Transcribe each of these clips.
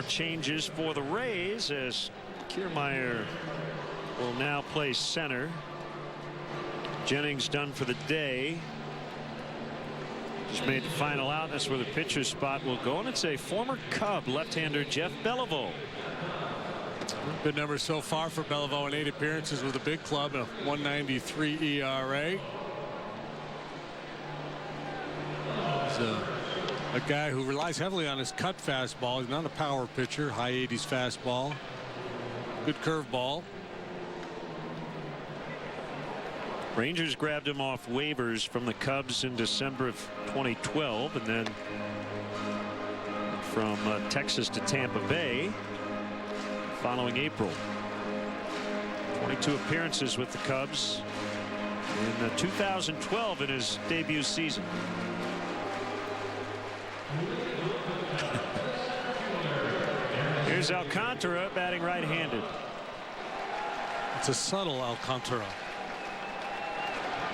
more changes for the Rays as Kiermaier will now play center. Jennings done for the day. Just made the final out. That's where the pitcher's spot will go, and it's a former Cub left-hander Jeff Beliveau. Good numbers so far for Beliveau in 8 appearances with a big club, a 1.93 ERA. He's a guy who relies heavily on his cut fastball. He's not a power pitcher. High 80s fastball. Good curveball. Rangers grabbed him off waivers from the Cubs in December of 2012, and then from Texas to Tampa Bay following April. 22 appearances with the Cubs in 2012 in his debut season. Here's Alcantara batting right-handed. It's a subtle Alcantara.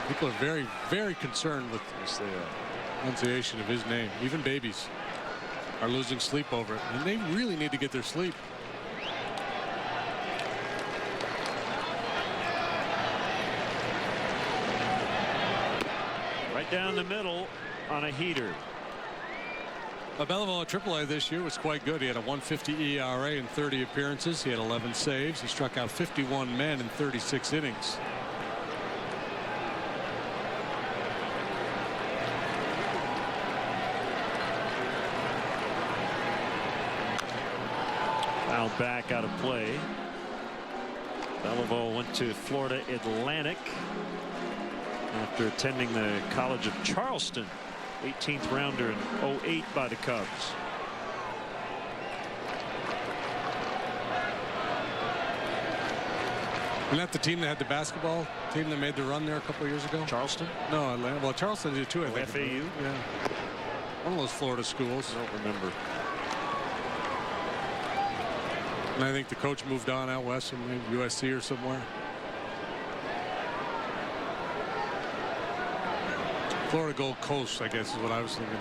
People are very, very concerned with the pronunciation of his name. Even babies are losing sleep over it, and they really need to get their sleep. Right down the middle on a heater. Beliveau at AAA this year was quite good. He had a 1.50 ERA in 30 appearances. He had 11 saves. He struck out 51 men in 36 innings. Foul back out of play. Beliveau went to Florida Atlantic after attending the College of Charleston. 18th rounder in 08 by the Cubs. Isn't that the team that had the basketball team that made the run there a couple of years ago? Charleston? No, Atlanta. Well, Charleston did too, I think. FAU? Yeah. One of those Florida schools. I don't remember. And I think the coach moved on out west from maybe USC or somewhere. Florida Gold Coast, I guess, is what I was thinking of.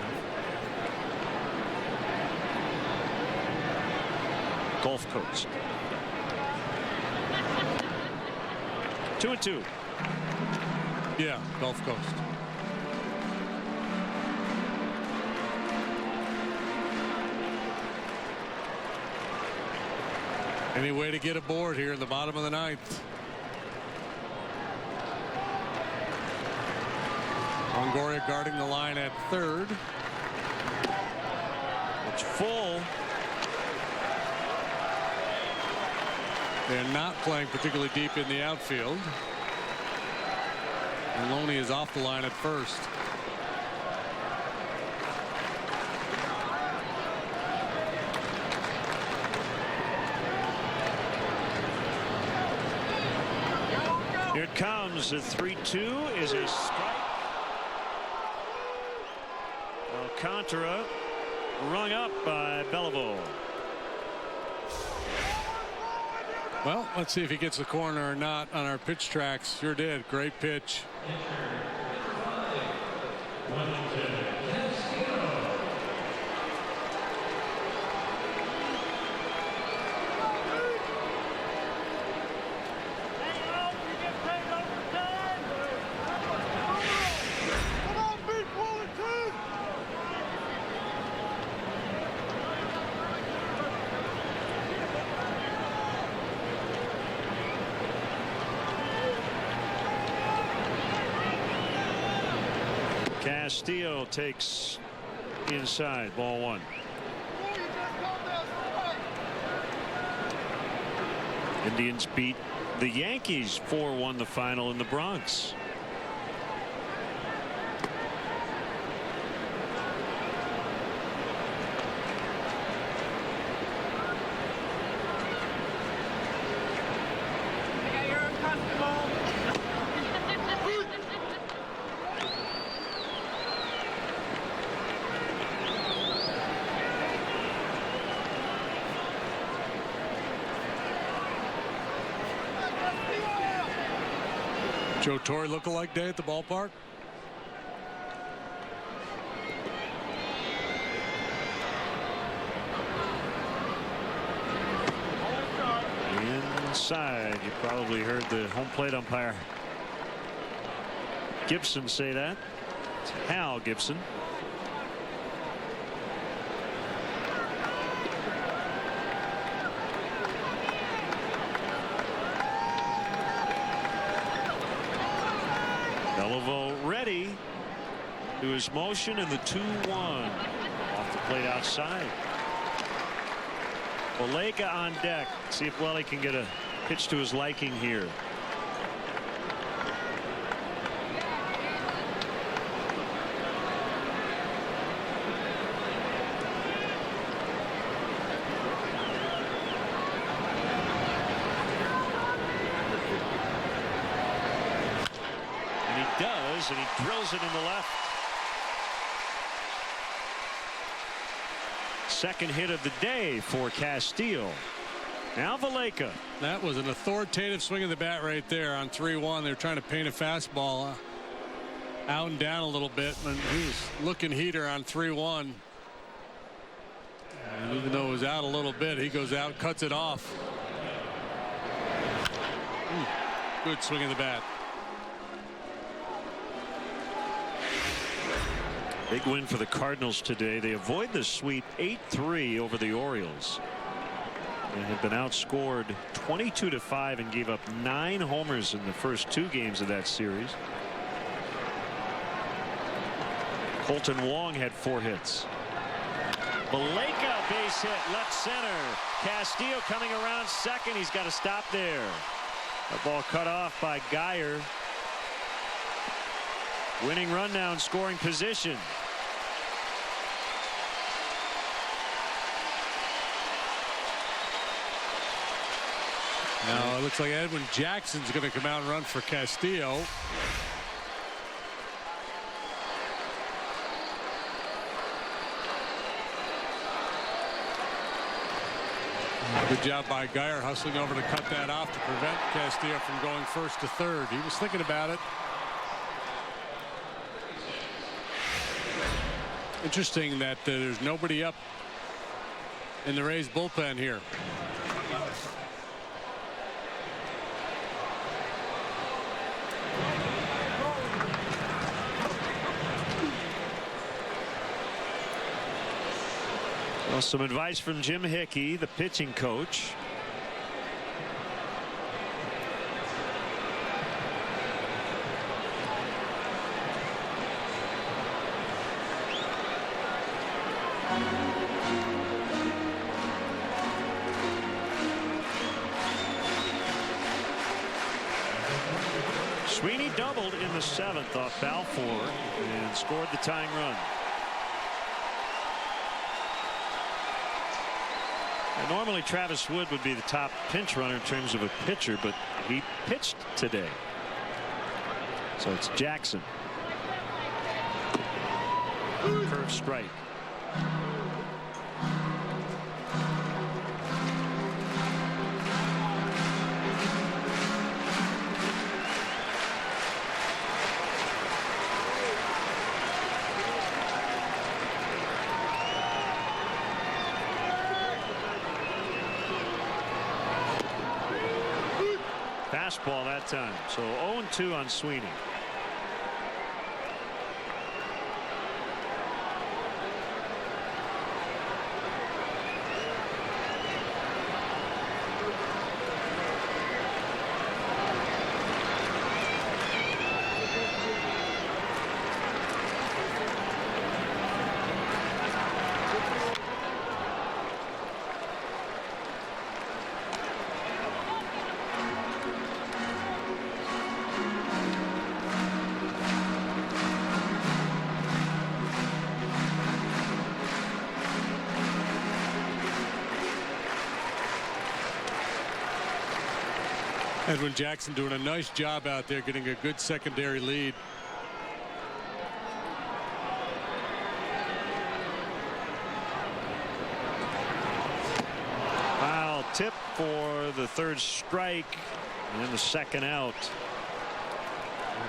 Gulf Coast. 2-2. Yeah, Gulf Coast. Any way to get aboard here in the bottom of the 9th. Longoria guarding the line at third. It's full. They're not playing particularly deep in the outfield. Maloney is off the line at first. Here it comes. The 3-2 is a strike. Alcantara rung up by Beliveau. Well, let's see if he gets the corner or not on our pitch tracks. Sure did. Great pitch. Castillo takes inside, ball 1. Indians beat the Yankees 4-1 the final in the Bronx. Joe Torre look-alike day at the ballpark. outside. You probably heard the home plate umpire Gibson say that. It's Hal Gibson. Beliveau ready. Do his motion in the 2-1. Off the plate outside. Valaika on deck. See if Welly can get a pitch to his liking here. And he does, and he drills it in the left. Second hit of the day for Castillo. Now Valaika. That was an authoritative swing of the bat right there on 3-1. They're trying to paint a fastball out and down a little bit, and he was looking heater on 3-1. And even though it was out a little bit, he goes out, cuts it off. Good swing of the bat. Big win for the Cardinals today. They avoid the sweep 8-3 over the Orioles. They have been outscored 22-5 and gave up 9 homers in the first 2 games of that series. Colton Wong had 4 hits. Valaika base hit left center. Castillo coming around second. He's got to stop there. That ball cut off by Geyer. Winning run now in scoring position. Now it looks like Edwin Jackson's going to come out and run for Castillo. Good job by Geyer hustling over to cut that off to prevent Castillo from going first to third. He was thinking about it. Interesting that there's nobody up in the Rays bullpen here. Well, some advice from Jim Hickey, the pitching coach. Sweeney doubled in the 7th off Balfour and scored the tying run. And normally Travis Wood would be the top pinch runner in terms of a pitcher, but he pitched today. So it's Jackson. Curve strike. Fastball that time. So 0-2 on Sweeney. Edwin Jackson doing a nice job out there, getting a good secondary lead. Foul tip for the 3rd strike and the 2nd out.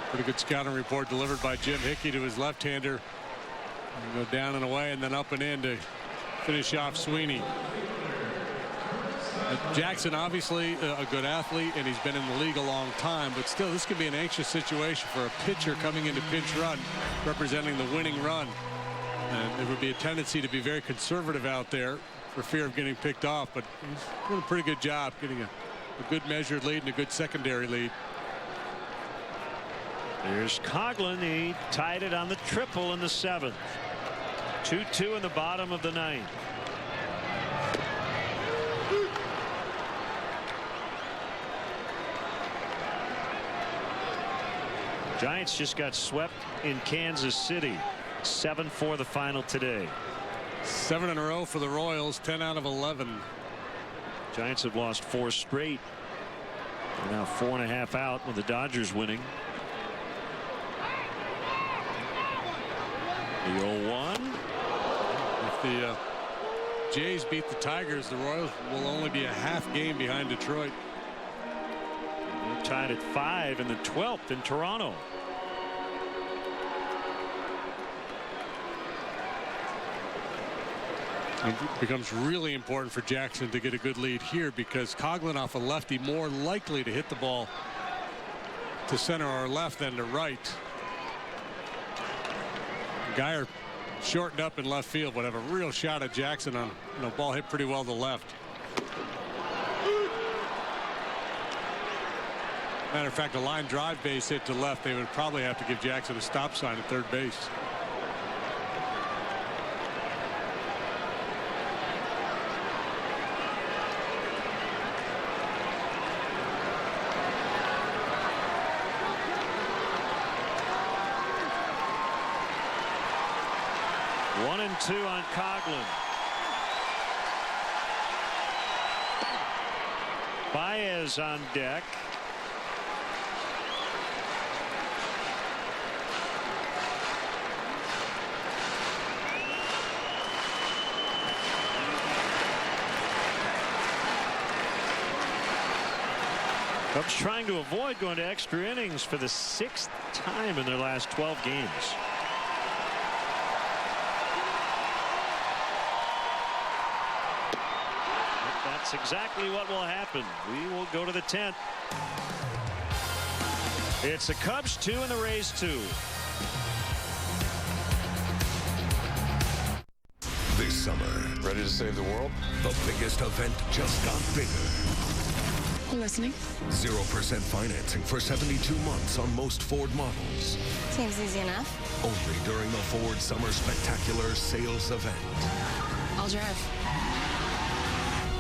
Pretty good scouting report delivered by Jim Hickey to his left-hander. Go down and away and then up and in to finish off Sweeney. Jackson, obviously a good athlete, and he's been in the league a long time, but still, this could be an anxious situation for a pitcher coming into pinch run, representing the winning run. And there would be a tendency to be very conservative out there for fear of getting picked off, but he's doing a pretty good job getting a good measured lead and a good secondary lead. There's Coughlin. He tied it on the triple in the 7th. 2-2 in the bottom of the 9th. Giants just got swept in Kansas City. 7-4 the final today. 7 in a row for the Royals. 10 out of 11. Giants have lost 4 straight. They're now 4.5 out with the Dodgers winning. The 0-1. If the Jays beat the Tigers, the Royals will only be a half game behind Detroit. They're tied at 5 in the 12th in Toronto. It becomes really important for Jackson to get a good lead here, because Coughlin off a lefty more likely to hit the ball to center or left than to right. Geyer shortened up in left field, would have a real shot at Jackson on a ball hit pretty well to left. Matter of fact, a line drive base hit to left, they would probably have to give Jackson a stop sign at third base. One and 2 on Coughlin. Baez on deck. Cubs trying to avoid going to extra innings for the 6th time in their last 12 games. That's exactly what will happen. We will go to the 10th. It's the Cubs 2 and the Rays 2. This summer, ready to save the world? the biggest event just got bigger. I'm listening. 0% financing for 72 months on most Ford models. Seems easy enough. Only during the Ford Summer Spectacular sales event. I'll drive.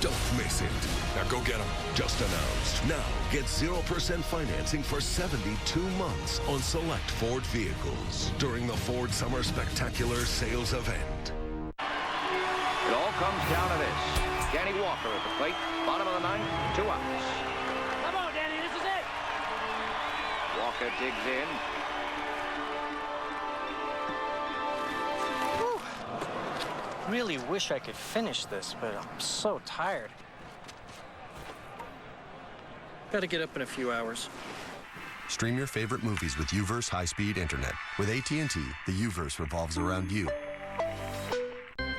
Don't miss it. Now go get them. Just announced. Now get 0% financing for 72 months on select Ford vehicles during the Ford Summer Spectacular sales event. It all comes down to this. Danny Walker at the plate. Bottom of the 9th, 2 outs. Come on, Danny, this is it. Walker digs in. Really wish I could finish this, but I'm so tired. Gotta get up in a few hours. Stream your favorite movies with UVerse high-speed internet. With AT&T, the UVerse revolves around you.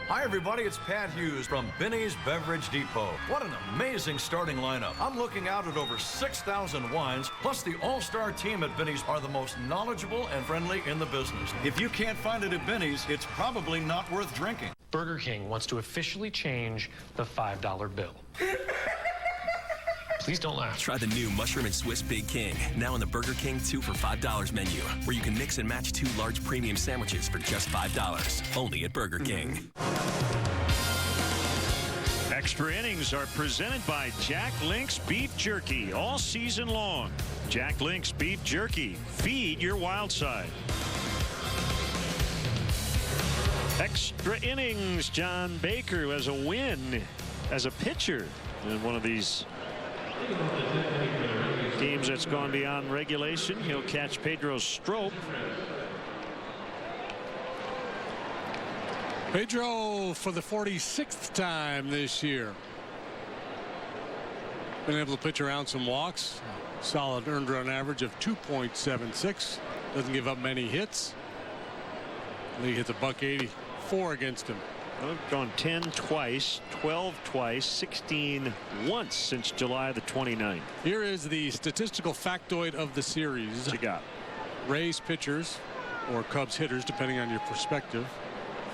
Hi, everybody. It's Pat Hughes from Binny's Beverage Depot. What an amazing starting lineup. I'm looking out at over 6,000 wines, plus the all-star team at Binny's are the most knowledgeable and friendly in the business. If you can't find it at Binny's, it's probably not worth drinking. Burger King wants to officially change the $5 bill. Please don't laugh. Try the new Mushroom and Swiss Big King, now on the Burger King 2 for $5 menu, where you can mix and match 2 large premium sandwiches for just $5. Only at Burger King. Extra innings are presented by Jack Link's Beef Jerky all season long. Jack Link's Beef Jerky. Feed your wild side. Extra innings. John Baker, who has a win as a pitcher in one of these games that's gone beyond regulation. He'll catch Pedro Strop. Pedro for the 46th time this year. Been able to pitch around some walks. Solid earned run average of 2.76. Doesn't give up many hits. He hits a $184 against him. I've gone 10 twice, 12 twice, 16 once since July the 29th. Here is the statistical factoid of the series. What you got? Rays pitchers, or Cubs hitters, depending on your perspective.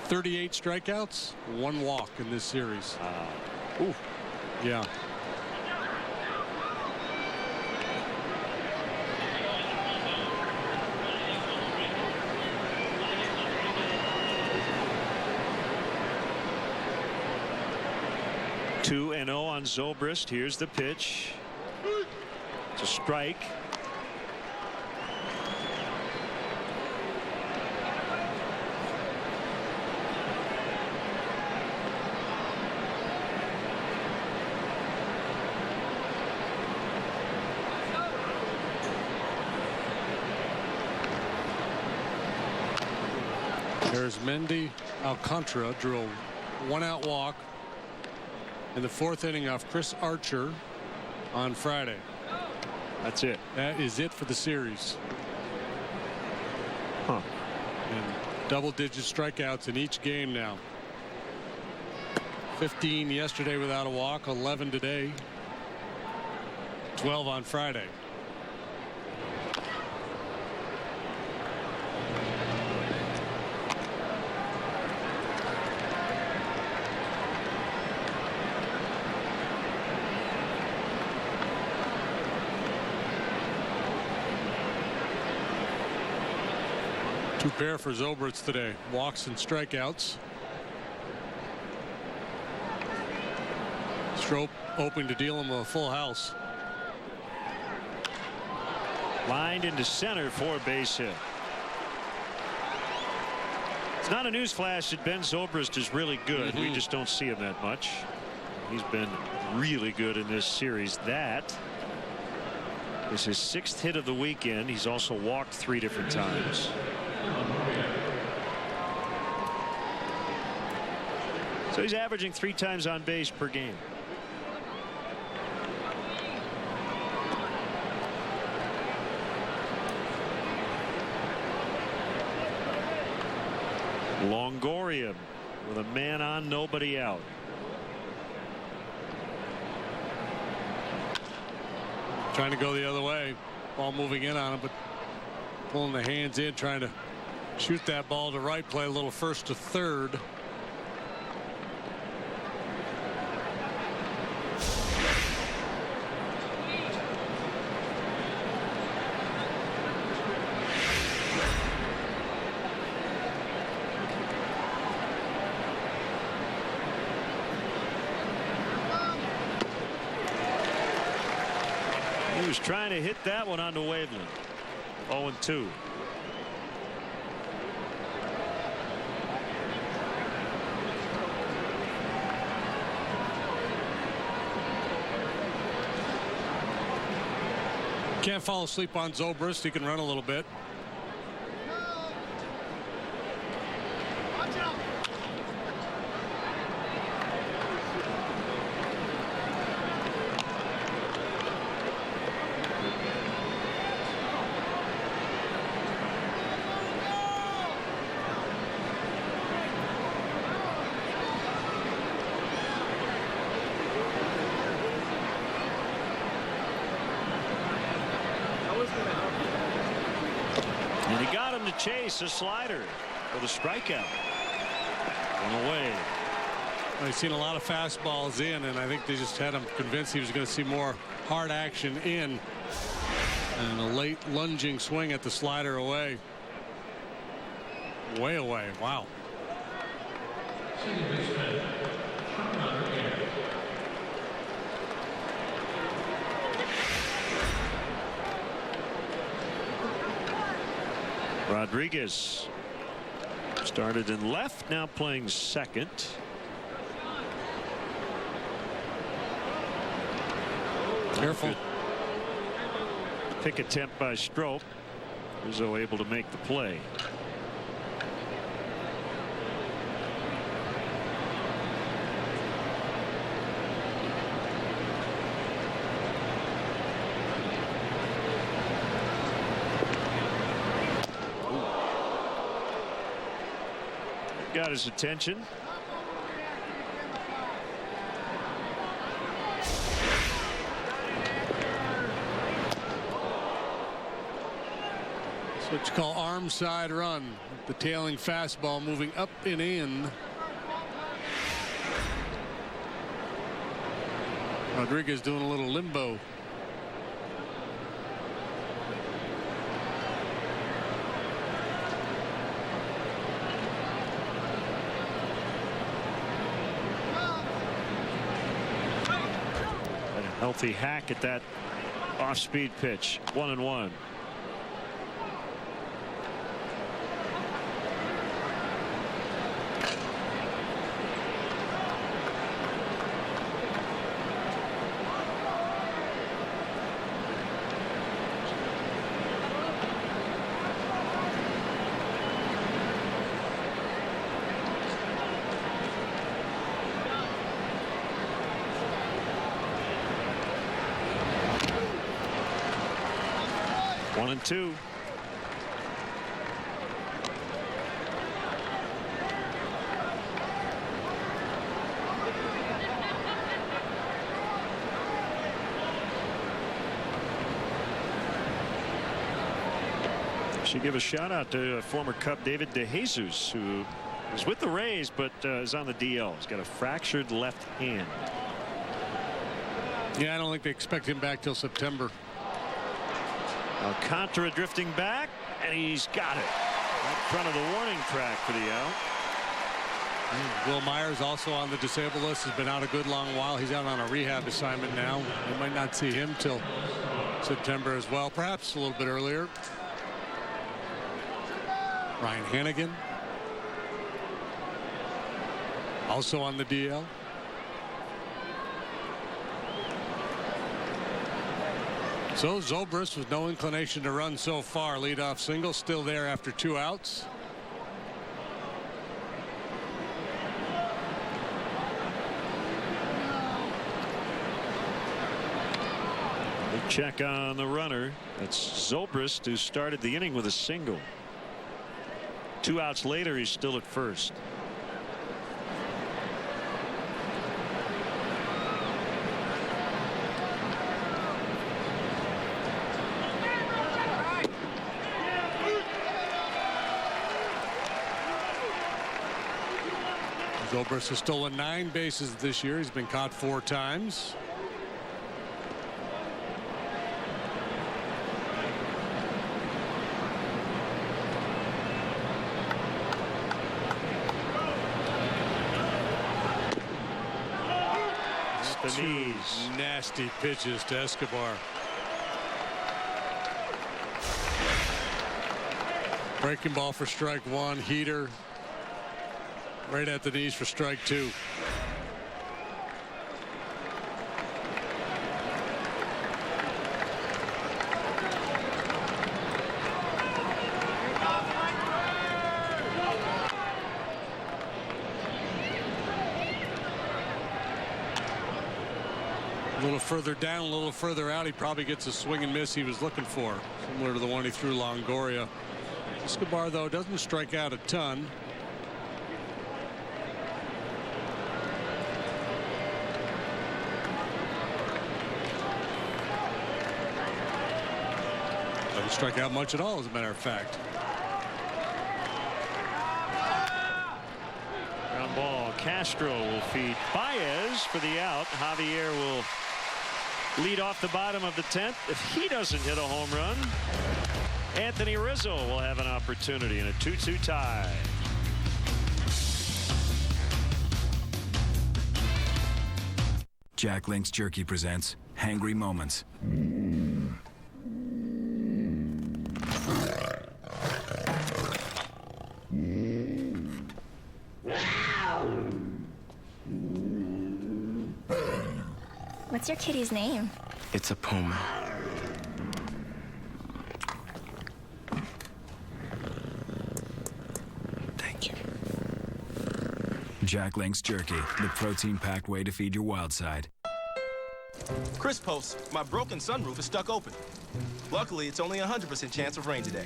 38 strikeouts, 1 walk in this series. Ooh. Yeah. Two and 0 on Zobrist. Here's the pitch. It's a strike. There's Mendy. Alcantara drew a 1-out walk in the 4th inning off Chris Archer on Friday. That's it. That is it for the series. Huh. And double-digit strikeouts in each game now. 15 yesterday without a walk, 11 today, 12 on Friday. Two pair for Zobrist today. Walks and strikeouts. Strop hoping to deal him a full house. Lined into center for a base hit. It's not a newsflash that Ben Zobrist is really good. We just don't see him that much. He's been really good in this series. That is his 6th hit of the weekend. He's also walked 3 different times. So he's averaging 3 times on base per game. Longoria with a man on, nobody out. Trying to go the other way. Ball moving in on him, but pulling the hands in, trying to shoot that ball to right, play a little first to third. He was trying to hit that one onto Waveland. 0-2. Can't fall asleep on Zobrist. He can run a little bit. And he got him to chase a slider for the strikeout. One away. I've seen a lot of fastballs in, and I think they just had him convinced he was going to see more hard action in. And a late lunging swing at the slider away. Way away. Wow. Rodriguez started in left, now playing second. Careful. Good pick attempt by Strop. Rizzo able to make the play. Got his attention. That's what you call arm side run. The tailing fastball moving up and in. Rodriguez doing a little limbo. And a healthy hack at that off-speed pitch. 1-1. One and two. Should give a shout out to former Cub David DeJesus, who is with the Rays but is on the DL. He's got a fractured left hand. Yeah, I don't think they expect him back till September. Alcantara drifting back, and he's got it in front of the warning track for the out. Will Myers also on the disabled list, has been out a good long while. He's out on a rehab assignment now. We might not see him till September as well, perhaps a little bit earlier. Ryan Hannigan also on the DL. So Zobrist with no inclination to run so far. Leadoff single still there after 2 outs. Big check on the runner. That's Zobrist, who started the inning with a single. 2 outs later, he's still at first. Zobrist has stolen 9 bases this year. He's been caught 4 times. The knees. Nasty pitches to Escobar. Breaking ball for strike 1. Heater right at the knees for strike 2. A little further down, a little further out, he probably gets a swing and miss he was looking for, similar to the one he threw Longoria. Escobar, though, doesn't strike out a ton. Doesn't strike out much at all, as a matter of fact. Ground ball. Castro will feed Baez for the out. Javier will lead off the bottom of the 10th. If he doesn't hit a home run, Anthony Rizzo will have an opportunity in a 2-2 tie. Jack Link's Jerky presents Hangry Moments. What's your kitty's name? It's a puma. Thank you. Jack Link's Jerky, the protein-packed way to feed your wild side. Chris posts, my broken sunroof is stuck open. Luckily, it's only a 100% chance of rain today.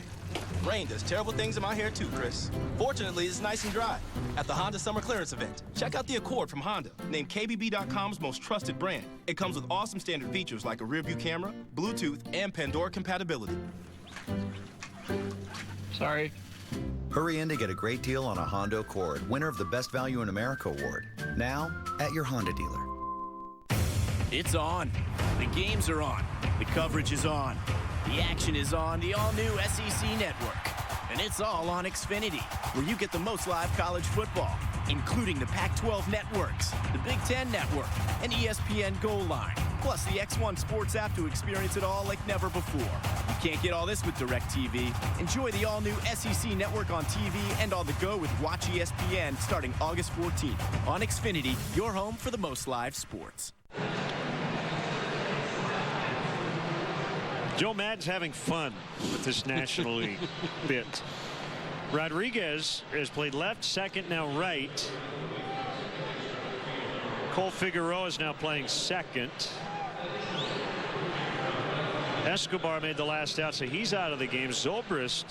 Rain does terrible things in my hair too, Chris. Fortunately, it's nice and dry. At the Honda Summer Clearance event, check out the Accord from Honda, named KBB.com's most trusted brand. It comes with awesome standard features like a rear-view camera, Bluetooth, and Pandora compatibility. Sorry. Hurry in to get a great deal on a Honda Accord, winner of the Best Value in America award. Now at your Honda dealer. It's on. The games are on. The coverage is on. The action is on the all-new SEC network. And it's all on Xfinity, where you get the most live college football, including the Pac-12 networks, the Big Ten network, and ESPN Goal Line, plus the X1 Sports app to experience it all like never before. You can't get all this with DirecTV. Enjoy the all-new SEC network on TV and on the go with Watch ESPN starting August 14th. On Xfinity, your home for the most live sports. Joe Maddon's having fun with this National League bit. Rodriguez has played left, second, now right. Cole Figueroa is now playing second. Escobar made the last out, so he's out of the game. Zobrist,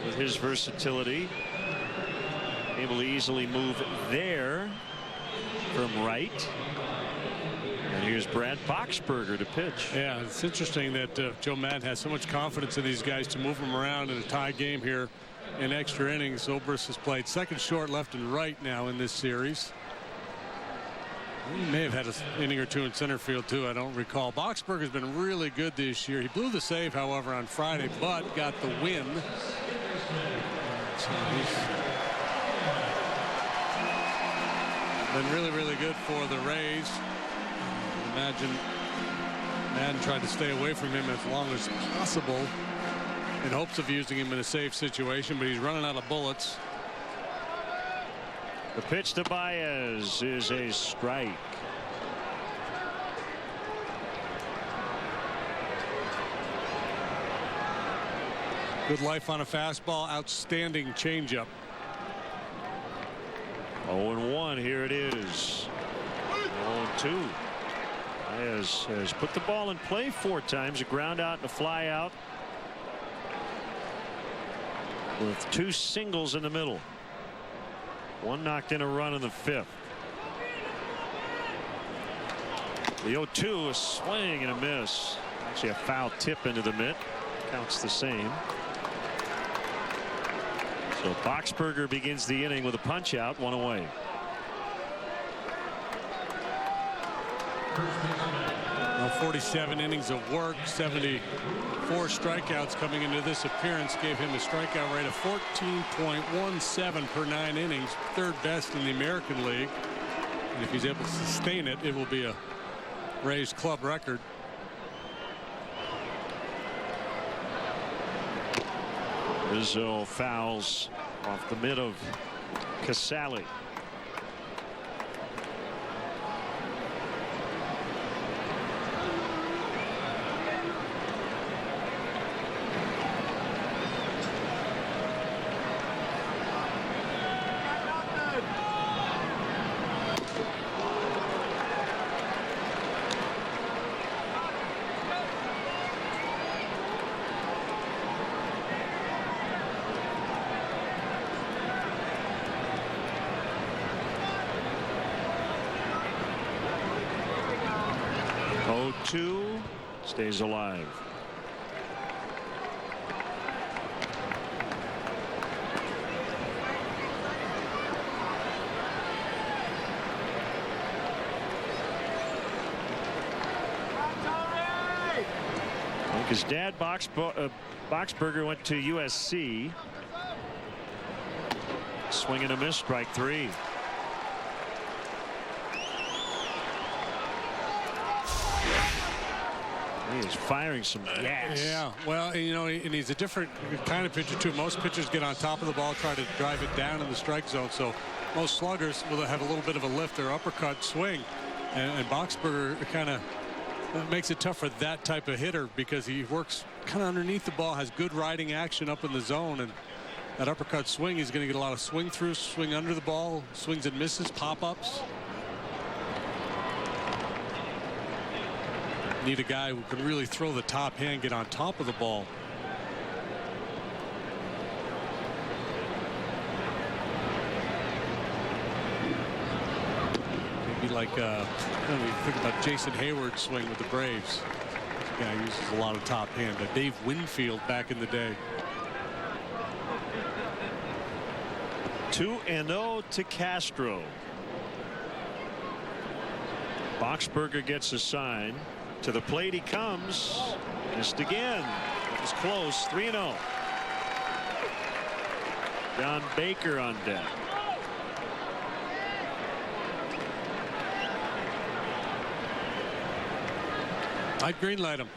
with his versatility, able to easily move there from right. And here's Brad Boxberger to pitch. Yeah, it's interesting that Joe Maddon has so much confidence in these guys to move them around in a tie game here in extra innings. Zobrist has played second, short, left, and right now in this series. He may have had an inning or two in center field, too. I don't recall. Boxberger's been really good this year. He blew the save, however, on Friday, but got the win. So he's been really, really good for the Rays. Imagine Maddon tried to stay away from him as long as possible in hopes of using him in a safe situation, but he's running out of bullets. The pitch to Baez is a strike. Good life on a fastball. Outstanding changeup. 0-1. Here it is. 0-2. Baez has put the ball in play 4 times. A ground out and a fly out, with 2 singles in the middle. 1 knocked in a run in the 5th. The 0-2, a swing and a miss. Actually a foul tip into the mitt. Counts the same. So Boxberger begins the inning with a punch out, 1 away. Well, 47 innings of work, 74 strikeouts coming into this appearance, gave him a strikeout rate of 14.17 per 9 innings, 3rd best in the American League. And if he's able to sustain it, it will be a Rays club record. Rizzo fouls off the mid of Casale. Stays alive. His dad, Boxberger, went to USC. Swing and a miss, strike 3. He is firing some gas. Yeah, well, you know, and he's a different kind of pitcher, too. Most pitchers get on top of the ball, try to drive it down in the strike zone. So most sluggers will have a little bit of a lift or uppercut swing. And Boxberger kind of makes it tough for that type of hitter because he works kind of underneath the ball, has good riding action up in the zone. And that uppercut swing, he's going to get a lot of swing through, swing under the ball, swings and misses, pop-ups. Need a guy who can really throw the top hand, get on top of the ball. Maybe like think about Jason Hayward's swing with the Braves. This guy uses a lot of top hand. Dave Winfield back in the day. 2-0 to Castro. Boxberger gets a sign. To the plate he comes. Missed again. It was close. 3-0. John Baker on deck. I'd greenlight him.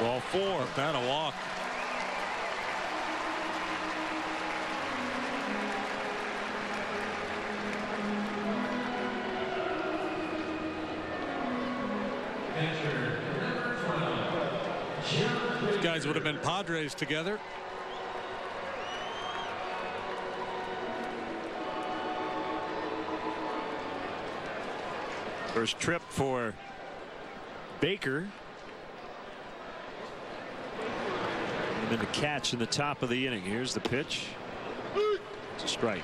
Ball 4. That a walk. These guys would have been Padres together. First trip for Baker. And then the catch in the top of the inning. Here's the pitch. It's a strike.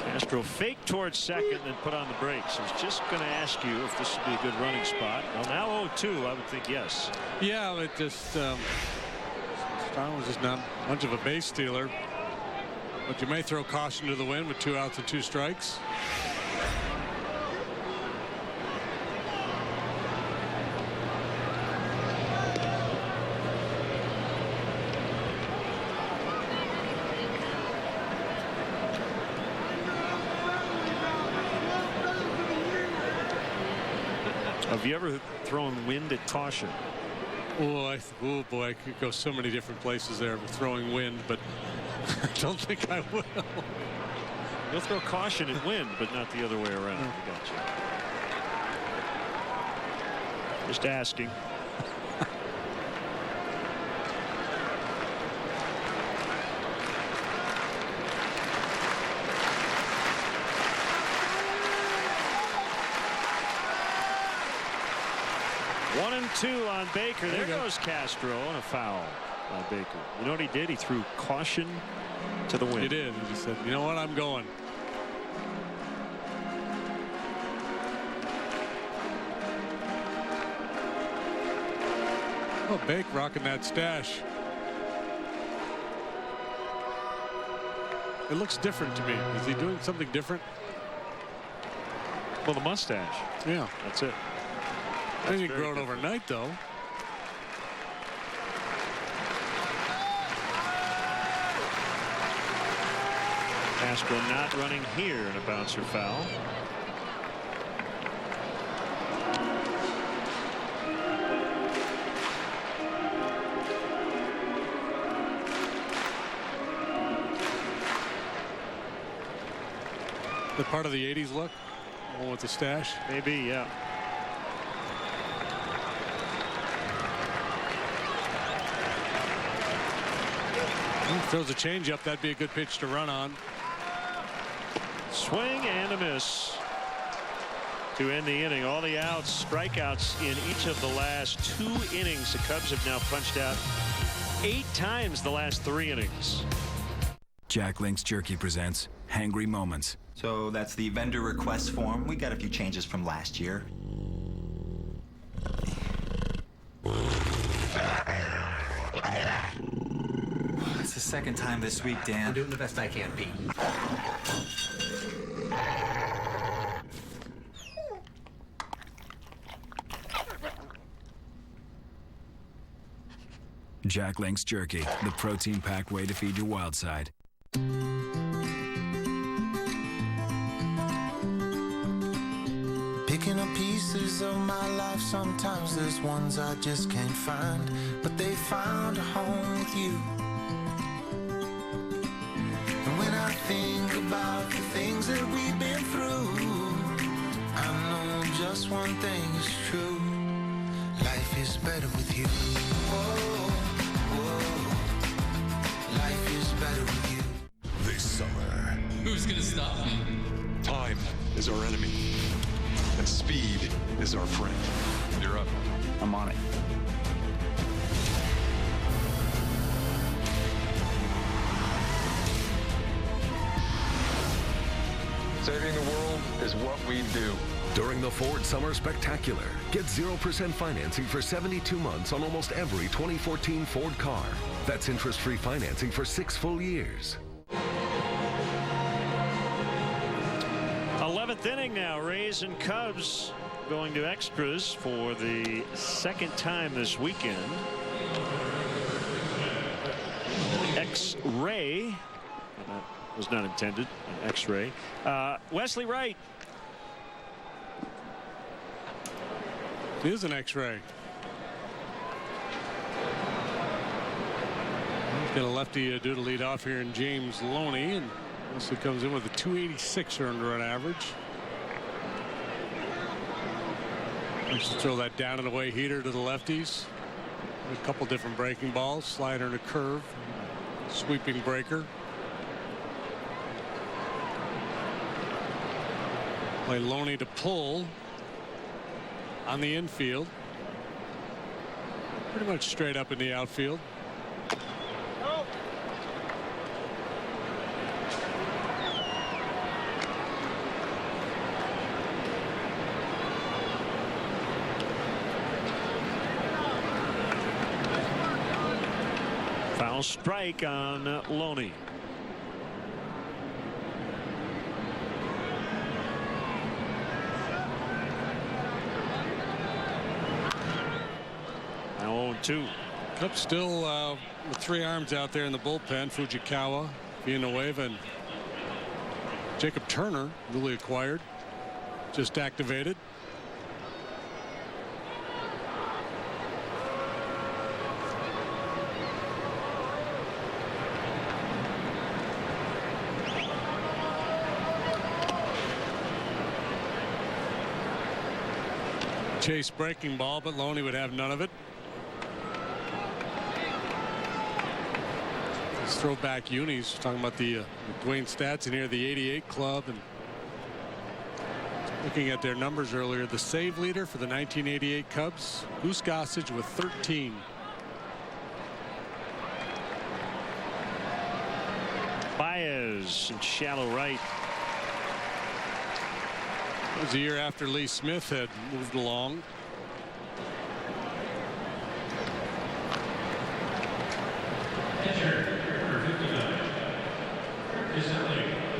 Castro faked towards second and put on the brakes. I was just going to ask you if this would be a good running spot. Well, now 0-2, I would think yes. Yeah, it just Star was just not much of a base stealer, but you may throw caution to the wind with 2 outs and 2 strikes. Have you ever thrown wind at caution? Oh, boy, I could go so many different places there with throwing wind, but I don't think I will. You'll throw caution at wind, but not the other way around. I got you. Just asking. One and 2 on Baker. There goes Castro on a foul by Baker. You know what he did? He threw caution to the wind. He did. He said, you know what, I'm going. Oh, Baker rocking that stash. It looks different to me. Is he doing something different? Well, the mustache. Yeah. That's it. I didn't grow it overnight, though. Castro not running here in a bouncer foul. The part of the 80s look? The one with the stash? Maybe, yeah. Throws a changeup. That'd be a good pitch to run on. Swing and a miss to end the inning. All the outs, strikeouts in each of the last 2 innings. The Cubs have now punched out 8 times the last 3 innings. Jack Link's Jerky presents Hangry Moments. So that's the vendor request form. We got a few changes from last year. It's the second time this week, Dan. I'm doing the best I can, Pete. Jack Link's Jerky, the protein-packed way to feed your wild side. Picking up pieces of my life, sometimes there's ones I just can't find, but they found a home with you. And when I think about the things that we've been through, I know just one thing is true. Life is better with you. Whoa, whoa. Life is better with you. This summer, Who's gonna stop me? time is our enemy. And speed is our friend. You're up. I'm on it. Saving the world is what we do. During the Ford Summer Spectacular, get 0% financing for 72 months on almost every 2014 Ford car. That's interest-free financing for 6 full years. 11th inning now. Rays and Cubs going to extras for the second time this weekend. X-ray. That was not intended. An X-ray. Wesley Wright. It is an X-ray. He's got a lefty due to lead off here in James Loney, and Wesley comes in with a 286 earned run average. Let's throw that down and away heater to the lefties. A couple different breaking balls, slider and a curve, sweeping breaker. Play Loney to pull on the infield. Pretty much straight up in the outfield. Foul strike on Loney. Now 0-2. Cubs still with 3 arms out there in the bullpen. Fujikawa, Villanueva, and Jacob Turner, newly acquired, just activated. Chase breaking ball, but Loney would have none of it. Let's throw back unis, talking about the Dwayne stats in here, the 88 club, and looking at their numbers earlier, the save leader for the 1988 Cubs, Goose Gossage with 13. Baez in shallow right. It was a year after Lee Smith had moved along.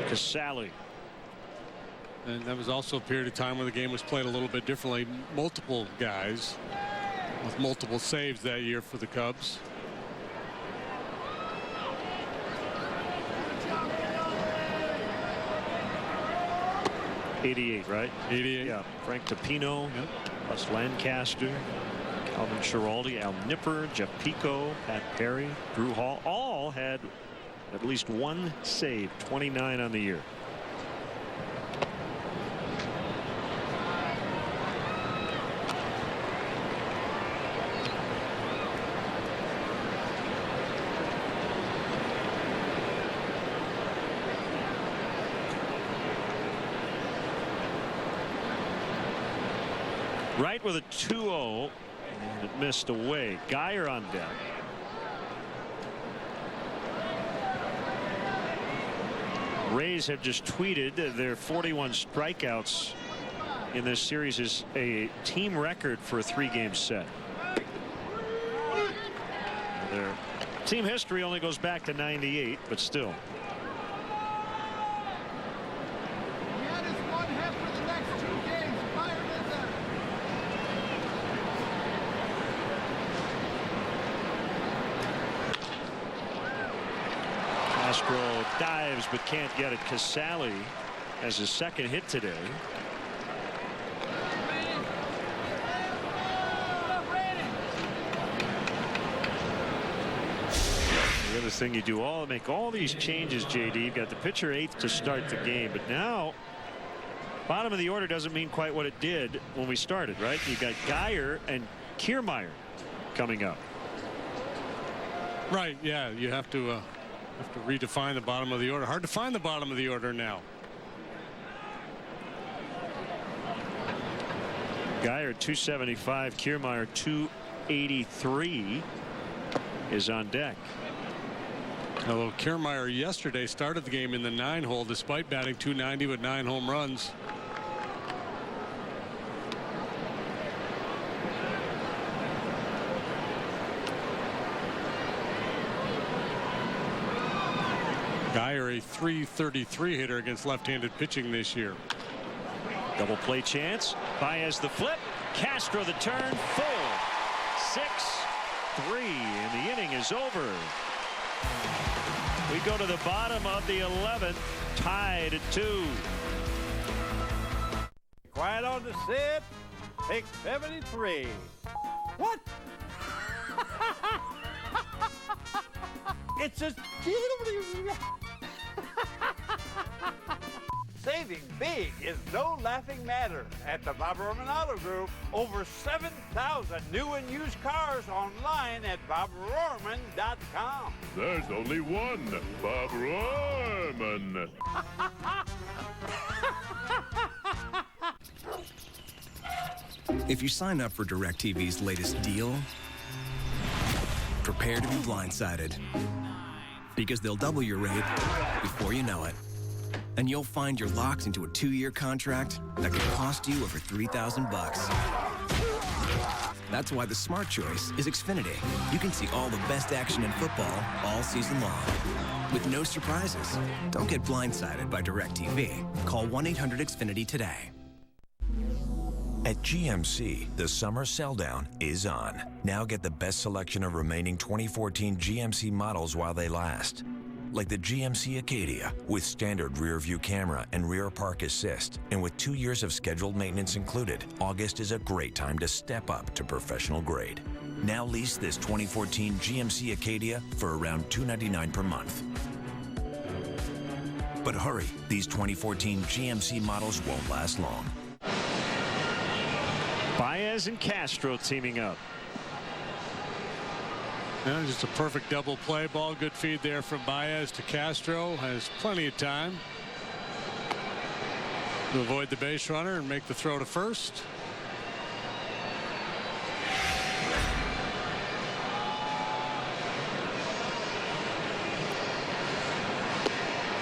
Casale. And that was also a period of time when the game was played a little bit differently. Multiple guys with multiple saves that year for the Cubs. '88, right? 88. Yeah. Frank Tapino, yep. Russ Lancaster, Calvin Schiraldi, Al Nipper, Jeff Pico, Pat Perry, Drew Hall, all had at least one save, 29 on the year. Right with a 2-0, and it missed away. Geyer on deck. Rays have just tweeted their 41 strikeouts in this series is a team record for a 3-game set. Their team history only goes back to '98, but still. Castro dives but can't get it. Casale has his second hit today. The other thing you do make all these changes, JD. You've got the pitcher 8th to start the game, but now bottom of the order doesn't mean quite what it did when we started, right? You got Geyer and Kiermaier coming up. Right, yeah, you have to redefine the bottom of the order. Hard to find the bottom of the order now. Geyer 275, Kiermaier 283 is on deck. Although Kiermaier yesterday started the game in the 9-hole despite batting .290 with 9 home runs. Geyer a .333 hitter against left-handed pitching this year. Double play chance. Baez the flip. Castro the turn. Full. 6-3, and the inning is over. We go to the bottom of the 11th, tied at 2. Quiet on the set. Pick 73. What? It's a saving big is no laughing matter at the Bob Roman Auto Group. Over 7,000 new and used cars online at bobrorman.com. There's only one Bob Roman. If you sign up for DirecTV's latest deal, prepare to be blindsided. Because they'll double your rate before you know it. And you'll find you're locked into a 2-year contract that could cost you over $3,000. That's why the smart choice is Xfinity. You can see all the best action in football all season long, with no surprises. Don't get blindsided by DirecTV. Call 1-800-XFINITY today. At GMC, the summer sell-down is on. Now get the best selection of remaining 2014 GMC models while they last. Like the GMC Acadia, with standard rear-view camera and rear park assist. And with 2 years of scheduled maintenance included, August is a great time to step up to professional grade. Now lease this 2014 GMC Acadia for around $299 per month. But hurry, these 2014 GMC models won't last long. Baez and Castro teaming up. Yeah, just a perfect double play ball. Good feed there from Baez to Castro. Has plenty of time to avoid the base runner and make the throw to first.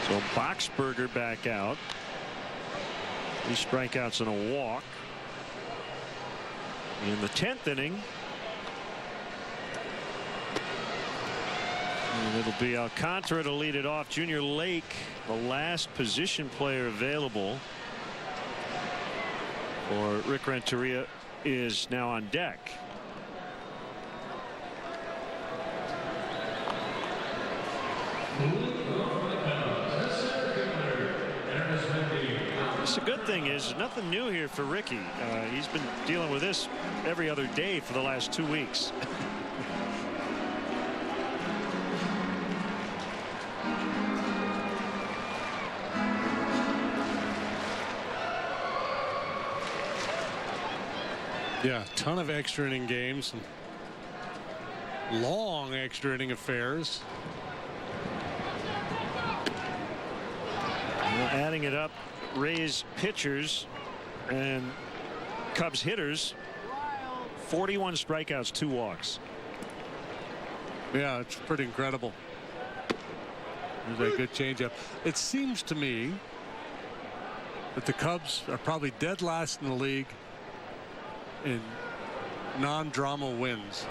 So Boxberger back out. 3 strikeouts and a walk. In the 10th inning. And it'll be Alcantara to lead it off. Junior Lake, the last position player available for Rick Renteria, is now on deck. The good thing is nothing new here for Ricky. He's been dealing with this every other day for the last 2 weeks. Yeah, a ton of extra inning games, and long extra inning affairs. Well, adding it up, Rays pitchers and Cubs hitters, 41 strikeouts, 2 walks. Yeah, it's pretty incredible. There's a good changeup. It seems to me that the Cubs are probably dead last in the league in non-drama wins.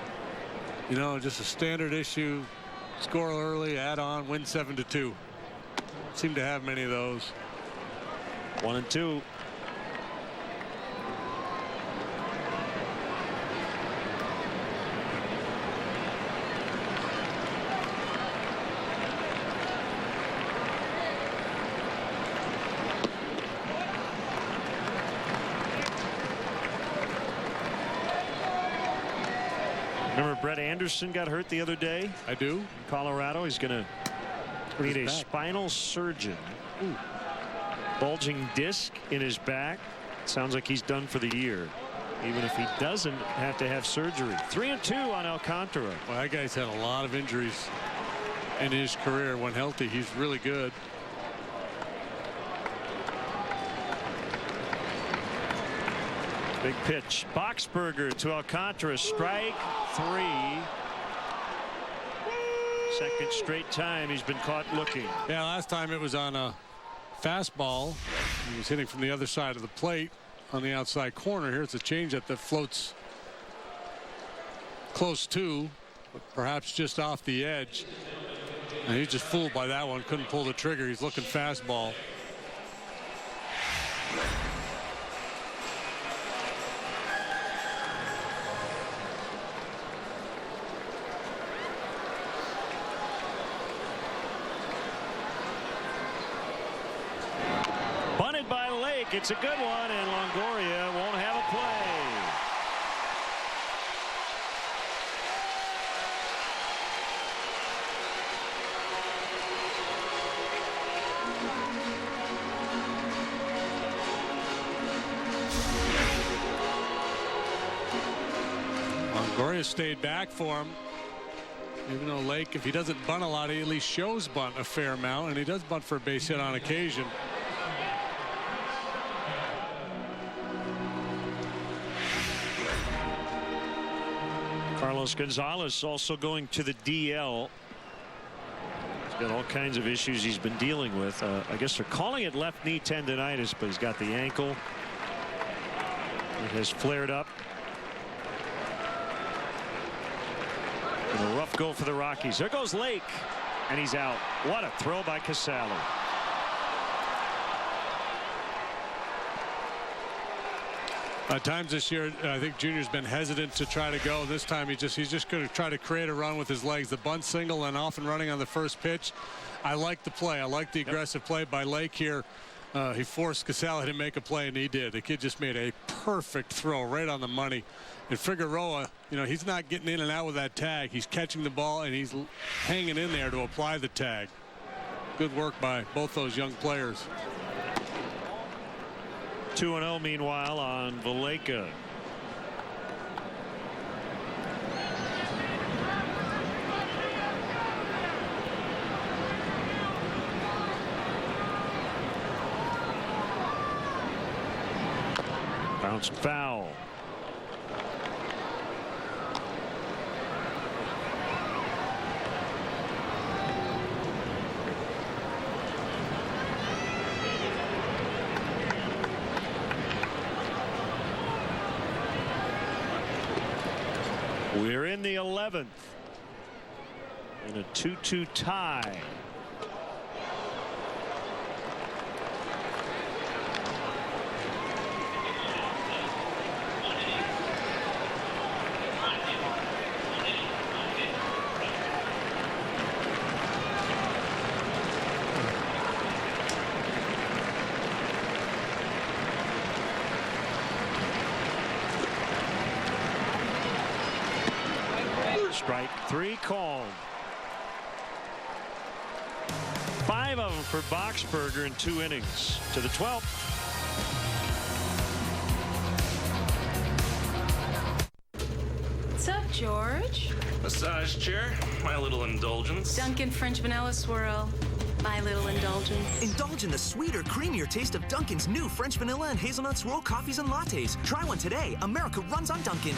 You know, just a standard issue, score early, add on, win 7-2. Seem to have many of those. 1-2. Remember Brett Anderson got hurt the other day? I do. In Colorado. He's going to need a spinal surgeon. Ooh. Bulging disc in his back. Sounds like he's done for the year, even if he doesn't have to have surgery. 3-2 on Alcantara. Well, that guy's had a lot of injuries in his career. When healthy, he's really good. Big pitch. Boxberger to Alcantara. Strike 3. Second straight time he's been caught looking. Yeah, last time it was on a fastball. He was hitting from the other side of the plate on the outside corner. Here's a changeup that floats close to, but perhaps just off the edge. And he's just fooled by that one. Couldn't pull the trigger. He's looking fastball. Bunted by Lake. It's a good one, and Longoria won't have a play. Longoria stayed back for him. Even though Lake, if he doesn't bunt a lot, he at least shows bunt a fair amount, and he does bunt for a base hit on occasion. Carlos Gonzalez also going to the DL. He's got all kinds of issues he's been dealing with. I guess they're calling it left knee tendonitis, but he's got the ankle. It has flared up. And a rough go for the Rockies. There goes Lake, and he's out. What a throw by Casale. At times this year, I think Junior's been hesitant to try to go. This time he's just going to try to create a run with his legs. The bunt single and off and running on the first pitch. I like the play. I like the aggressive play by Lake here. He forced Casale to make a play, and he did. The kid just made a perfect throw right on the money. And Figueroa, you know, he's not getting in and out with that tag. He's catching the ball, and he's hanging in there to apply the tag. Good work by both those young players. 2-0 meanwhile on Valleca. Bounced foul. We're in the 11th in a 2-2 tie. Strike 3 called. 5 of them for Boxberger in 2 innings. To the 12th. What's up, George? Massage chair, my little indulgence. Dunkin' French Vanilla Swirl, my little indulgence. Indulge in the sweeter, creamier taste of Dunkin's new French Vanilla and Hazelnut Swirl coffees and lattes. Try one today. America runs on Dunkin'.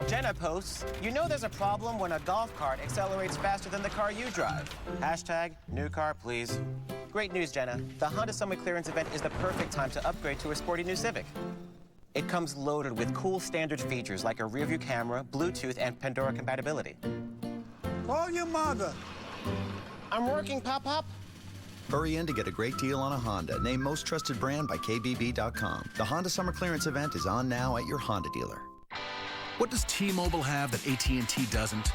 Jenna posts, you know there's a problem when a golf cart accelerates faster than the car you drive. Hashtag new car, please. Great news, Jenna. The Honda Summer Clearance event is the perfect time to upgrade to a sporty new Civic. It comes loaded with cool standard features like a rearview camera, Bluetooth, and Pandora compatibility. Call your mother. I'm working, Pop-Pop. Hurry in to get a great deal on a Honda, named Most Trusted Brand by KBB.com. The Honda Summer Clearance event is on now at your Honda dealer. What does T-Mobile have that AT&T doesn't?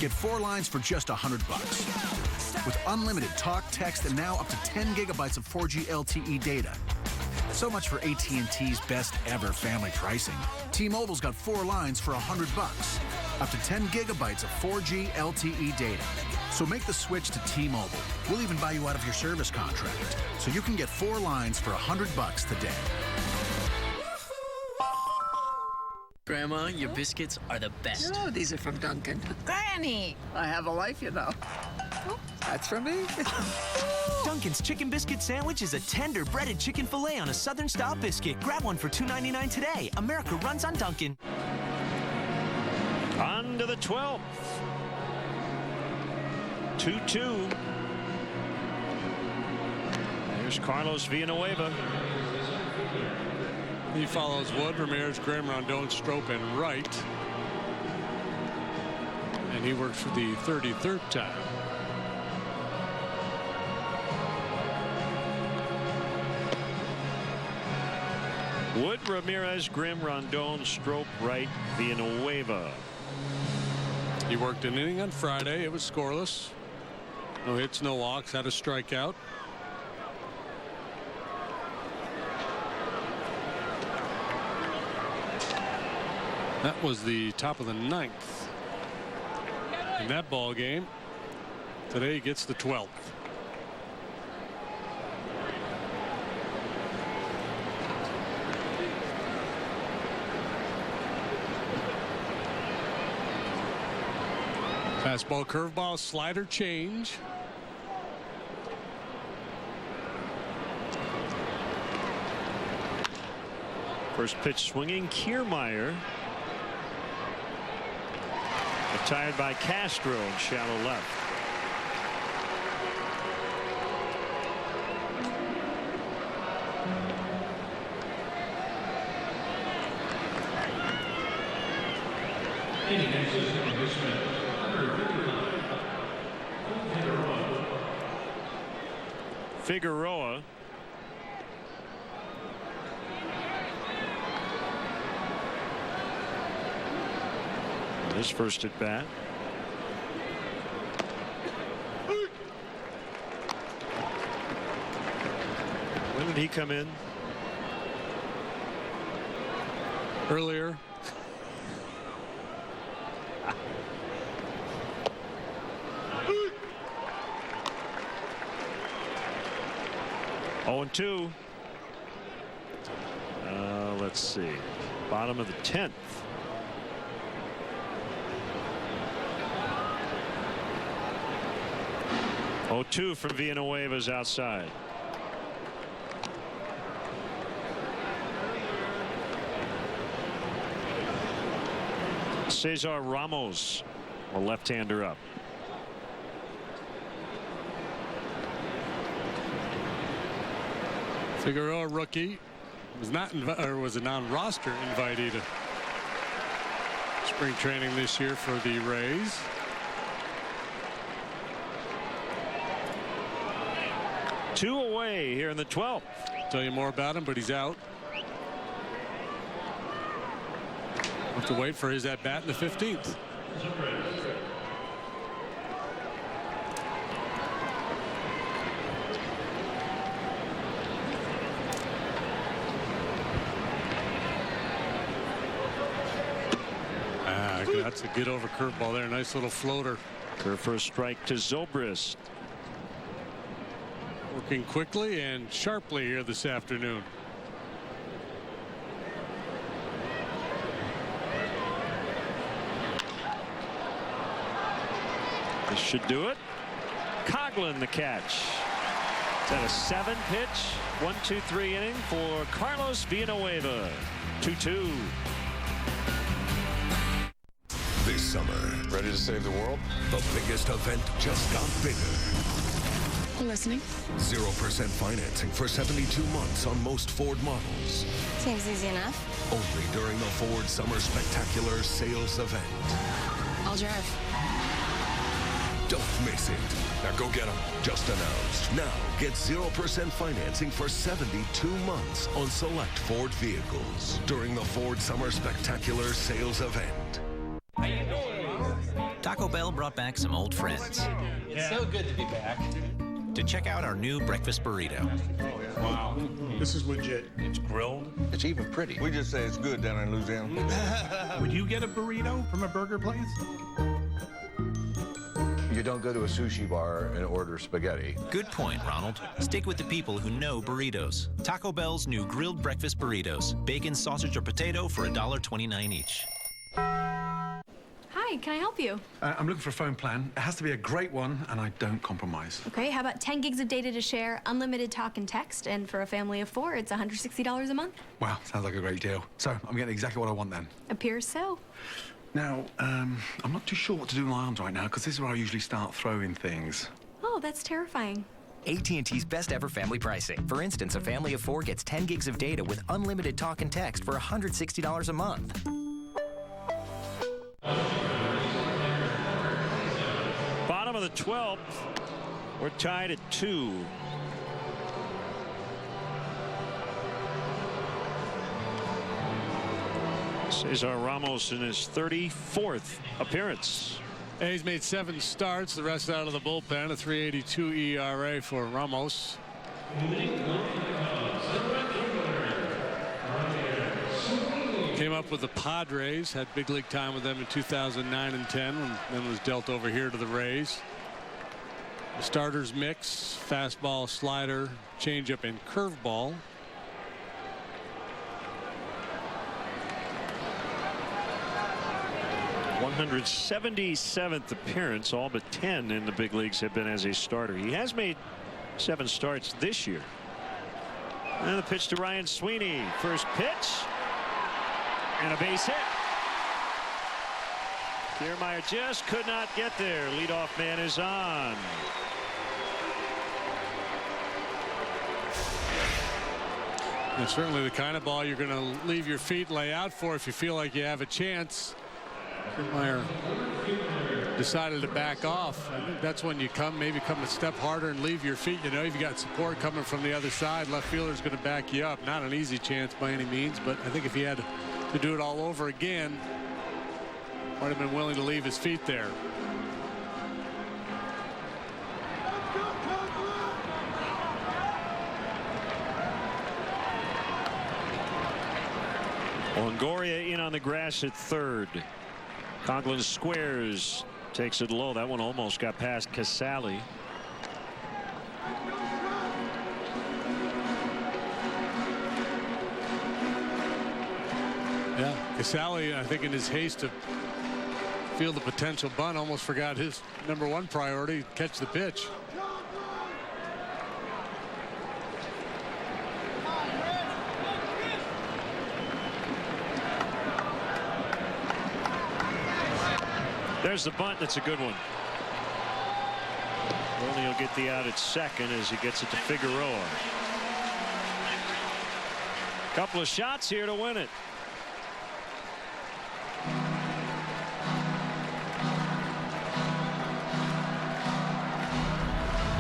Get 4 lines for just $100. With unlimited talk, text, and now up to 10 gigabytes of 4G LTE data. So much for AT&T's best ever family pricing. T-Mobile's got 4 lines for $100. Up to 10 gigabytes of 4G LTE data. So make the switch to T-Mobile. We'll even buy you out of your service contract. So you can get 4 lines for $100 today. Grandma, your biscuits are the best. You know, these are from Dunkin'. Granny! I have a life, you know. That's from me. Dunkin's Chicken Biscuit Sandwich is a tender breaded chicken filet on a Southern-style biscuit. Grab one for $2.99 today. America runs on Dunkin'. On to the 12th. 2-2. There's Carlos Villanueva. He follows Wood, Ramirez, Graham, Rondon, Strop, and Wright. And he works for the 33rd time. Wood, Ramirez, Grimm, Rondon, Strop, Wright, Villanueva. He worked an inning on Friday. It was scoreless. No hits, no walks, had a strikeout. That was the top of the 9th in that ball game. Today he gets the 12th. Fastball, curveball, slider, change. First pitch swinging, Kiermaier. Retired by Castro in shallow left. Figueroa. His first at bat. When did he come in? Earlier. Oh, and 2. Let's see. Bottom of the 10th. 0-2 from Villanueva's outside. Cesar Ramos, a left-hander up. Figueroa, rookie, was a non-roster invitee to spring training this year for the Rays. Two away here in the 12th. Tell you more about him, but he's out. Have to wait for his at bat in the 15th. That's a good over curveball there. Nice little floater. Curve for a strike to Zobrist. Working quickly and sharply here this afternoon. This should do it. Coughlin the catch. Is that a 7-pitch 1-2-3 inning for Carlos Villanueva? 2-2. This summer, ready to save the world? The biggest event just got bigger. Listening. 0% financing for 72 months on most Ford models. Seems easy enough. Only during the Ford Summer Spectacular sales event. I'll drive. Don't miss it. Now go get them. Just announced. Now get 0% financing for 72 months on select Ford vehicles during the Ford Summer Spectacular sales event. Taco Bell brought back some old friends. It's so good to be back. To check out our new breakfast burrito. Wow. This is legit. It's grilled. It's even pretty. We just say it's good down in Louisiana. Would you get a burrito from a burger place? You don't go to a sushi bar and order spaghetti. Good point, Ronald. Stick with the people who know burritos. Taco Bell's new grilled breakfast burritos. Bacon, sausage, or potato for $1.29 each. Hi, Hi, can I help you? I'm looking for a phone plan. It has to be a great one, and I don't compromise. Okay, how about 10 gigs of data to share, unlimited talk and text, and for a family of 4, it's $160 a month. Wow, sounds like a great deal. So I'm getting exactly what I want then. Appears so. Now, I'm not too sure what to do with my arms right now, because this is where I usually start throwing things. Oh, that's terrifying. AT&T's best ever family pricing. For instance, a family of 4 gets 10 gigs of data with unlimited talk and text for $160 a month. Bottom of the 12th. We're tied at 2. Cesar Ramos in his 34th appearance. He's made 7 starts, the rest out of the bullpen. A 3.82 ERA for Ramos. Came up with the Padres, had big league time with them in 2009 and 10, and then was dealt over here to the Rays. The starters mix: fastball, slider, changeup, and curveball. th appearance. All but 10 in the big leagues have been as a starter. He has made 7 starts this year. And the pitch to Ryan Sweeney. First pitch. And a base hit. Kiermaier just could not get there. Leadoff man is on. And certainly the kind of ball you're going to leave your feet and lay out for if you feel like you have a chance. Kiermaier decided to back off. I think that's when you maybe come a step harder and leave your feet. You know, you've got support coming from the other side. Left fielder's going to back you up. Not an easy chance by any means, but I think if he had to do it all over again, might have been willing to leave his feet there. Longoria in on the grass at third. Conklin squares, takes it low. That one almost got past Casale. Yeah, Casale, I think in his haste to field the potential bunt, almost forgot his #1 priority: catch the pitch. There's the bunt. That's a good one. Only will get the out at second as he gets it to Figueroa. Couple of shots here to win it.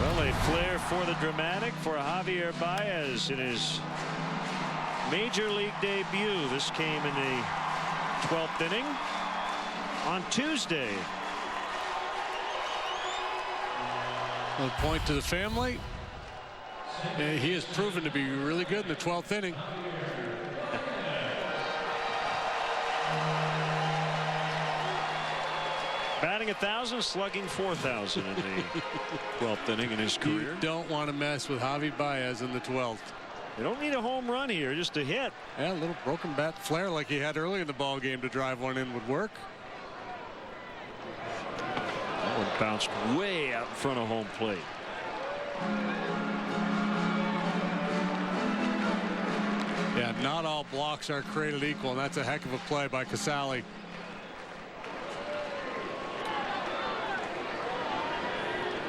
Well, a flair for the dramatic for Javier Baez in his major league debut. This came in the 12th inning on Tuesday. A point to the family. He has proven to be really good in the 12th inning. Batting 1,000, slugging 4,000 in the 12th inning in his career. You don't want to mess with Javi Baez in the 12th. They don't need a home run here, just a hit. Yeah, a little broken bat flare like he had early in the ball game to drive one in would work. That one bounced way out in front of home plate. Yeah, not all blocks are created equal, and that's a heck of a play by Casale.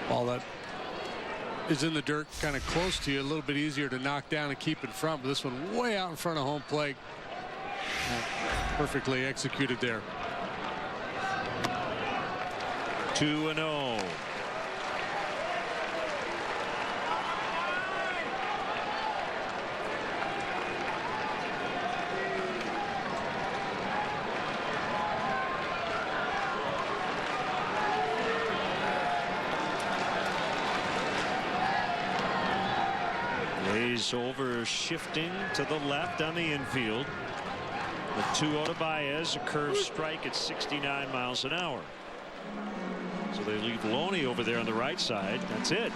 Ball that is in the dirt kind of close to you, a little bit easier to knock down and keep in front, but this one way out in front of home plate. Perfectly executed there. 2-0. Rays over shifting to the left on the infield. The 2-0 to Baez, a curve strike at 69 miles an hour. So they leave Loney over there on the right side. That's it.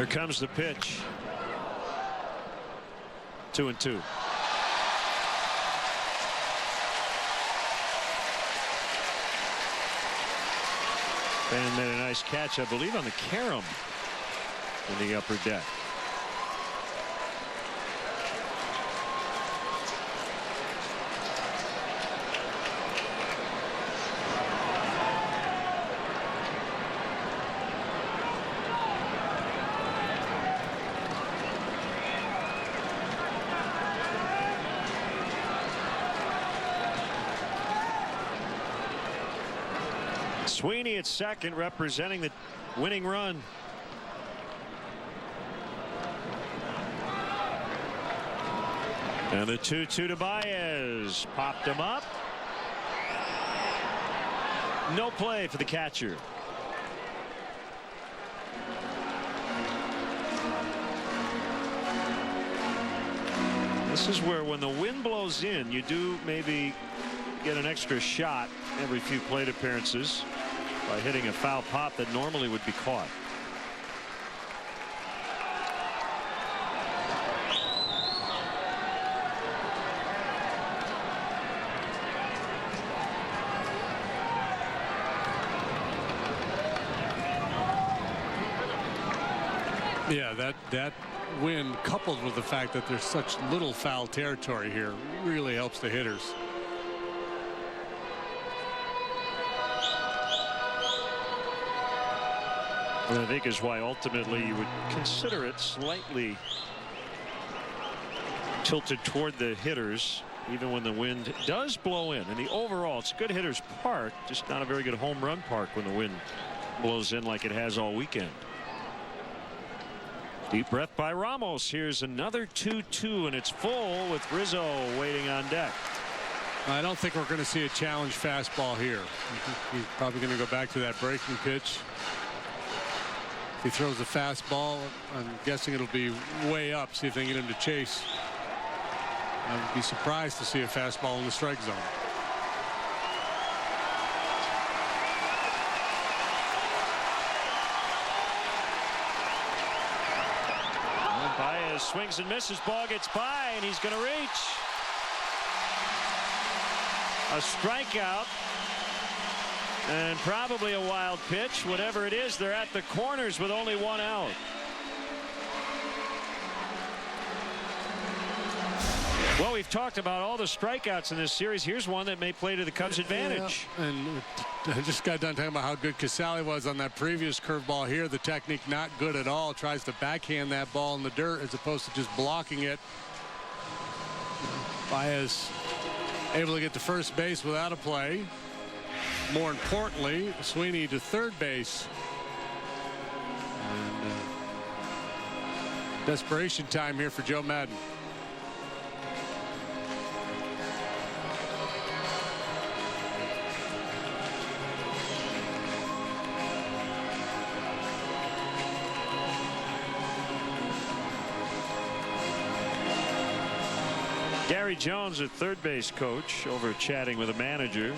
Here comes the pitch. 2-2. And made a nice catch, I believe, on the carom in the upper deck. Sweeney at second, representing the winning run. And the 2-2 to Baez. Popped him up. No play for the catcher. This is where, when the wind blows in, you do maybe get an extra shot every few plate appearances by hitting a foul pop that normally would be caught. Yeah, that wind, coupled with the fact that there's such little foul territory here, really helps the hitters. I think is why ultimately you would consider it slightly tilted toward the hitters, even when the wind does blow in. And the overall, it's a good hitter's park, just not a very good home run park when the wind blows in like it has all weekend. Deep breath by Ramos. Here's another 2-2, and it's full with Rizzo waiting on deck. I don't think we're going to see a challenge fastball here. He's probably going to go back to that breaking pitch. If he throws a fastball, I'm guessing it'll be way up. See if they can get him to chase. I would be surprised to see a fastball in the strike zone. And Baez swings and misses. Ball gets by, and he's going to reach. A strikeout. And probably a wild pitch. Whatever it is, they're at the corners with only one out. Well, we've talked about all the strikeouts in this series. Here's one that may play to the Cubs' advantage. Yeah. And I just got done talking about how good Casale was on that previous curveball here. The technique not good at all. Tries to backhand that ball in the dirt as opposed to just blocking it. Baez able to get to first base without a play. More importantly, Sweeney to third base. And, desperation time here for Joe Madden. Gary Jones, a third base coach, over chatting with a manager.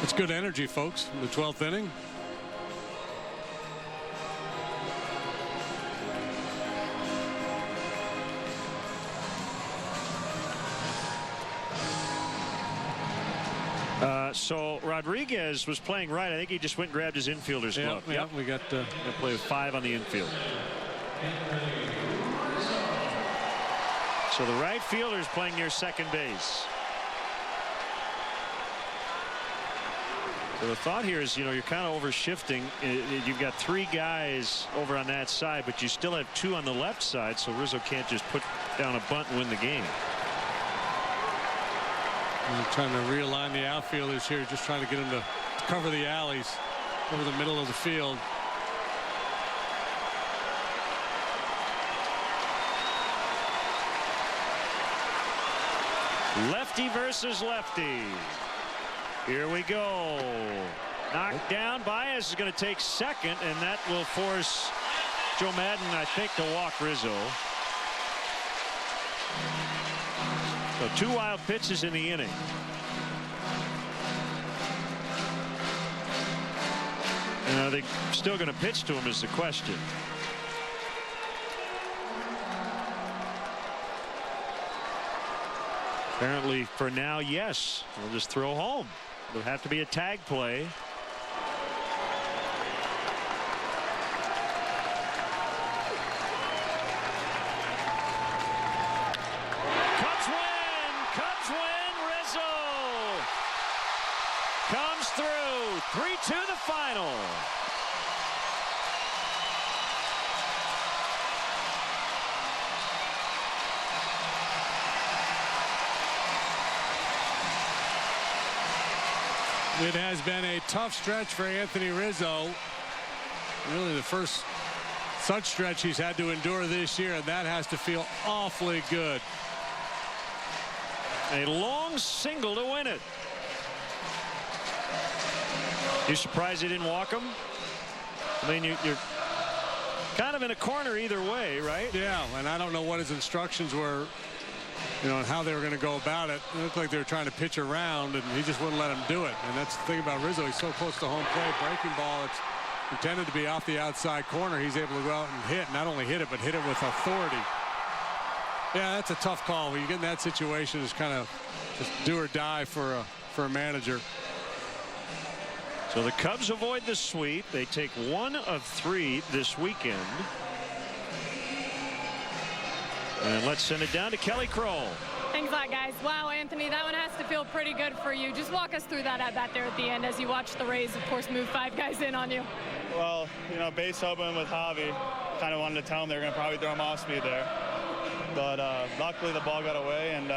It's good energy, folks, in the 12th inning. So Rodriguez was playing right. I think he just went and grabbed his infielder's glove. Yep. We got to play with 5 on the infield. So the right fielder is playing near second base. So the thought here is, you're kind of over shifting. You've got 3 guys over on that side, but you still have 2 on the left side, so Rizzo can't just put down a bunt and win the game. We're trying to realign the outfielders here, just trying to get them to cover the alleys over the middle of the field. Lefty versus lefty. Here we go. Knocked down. Baez is going to take second, and that will force Joe Madden, I think, to walk Rizzo. So 2 wild pitches in the inning. And are they still going to pitch to him is the question. Apparently for now, yes. We'll just throw home. It'll have to be a tag play. Cubs win! Cubs win! Rizzo comes through. 3-2 the final. It has been a tough stretch for Anthony Rizzo. Really the first such stretch he's had to endure this year, and that has to feel awfully good. A long single to win it. You surprised he didn't walk him? I mean, you're kind of in a corner either way, right? Yeah, and I don't know what his instructions were, you know, and how they were going to go about it. It looked like they were trying to pitch around, and he just wouldn't let him do it. And that's the thing about Rizzo. He's so close to home plate. Breaking ball, it's intended to be off the outside corner. He's able to go out and hit, not only hit it, but hit it with authority. Yeah, that's a tough call. When you get in that situation, it's kind of just do or die for a manager. So the Cubs avoid the sweep. They take 1 of 3 this weekend. And let's send it down to Kelly Kroll. Thanks a lot, guys. Wow, Anthony, that one has to feel pretty good for you. Just walk us through that at bat there at the end as you watch the Rays, of course, move 5 guys in on you. Well, you know, base open with Javi. Kind of wanted to tell him they were going to probably throw him off speed there. But luckily the ball got away, and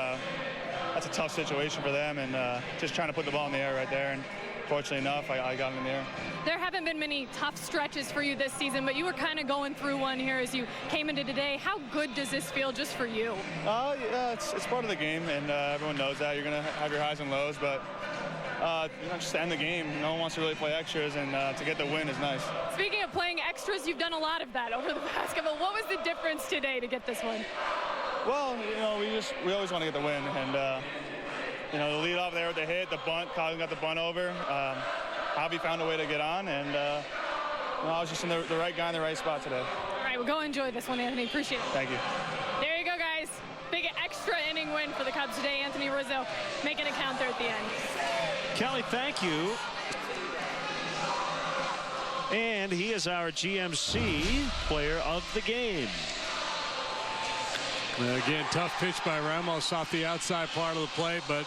that's a tough situation for them. And just trying to put the ball in the air right there. And fortunately enough, I got him in the air. There haven't been many tough stretches for you this season, but you were kind of going through one here as you came into today. How good does this feel just for you? Yeah, it's part of the game, and everyone knows that. You're going to have your highs and lows, but you know, just to end the game, no one wants to really play extras, and to get the win is nice. Speaking of playing extras, you've done a lot of that over the past couple. What was the difference today to get this one? Well, you know, we always want to get the win, and you know, the lead off there with the hit, the bunt, Colin got the bunt over. Javi found a way to get on, and you know, I was just in the right guy in the right spot today. All right, well, go enjoy this one, Anthony. Appreciate it. Thank you. There you go, guys. Big extra inning win for the Cubs today. Anthony Rizzo making it count there at the end. Kelly, thank you. And he is our GMC player of the game. Again, tough pitch by Ramos off the outside part of the plate, but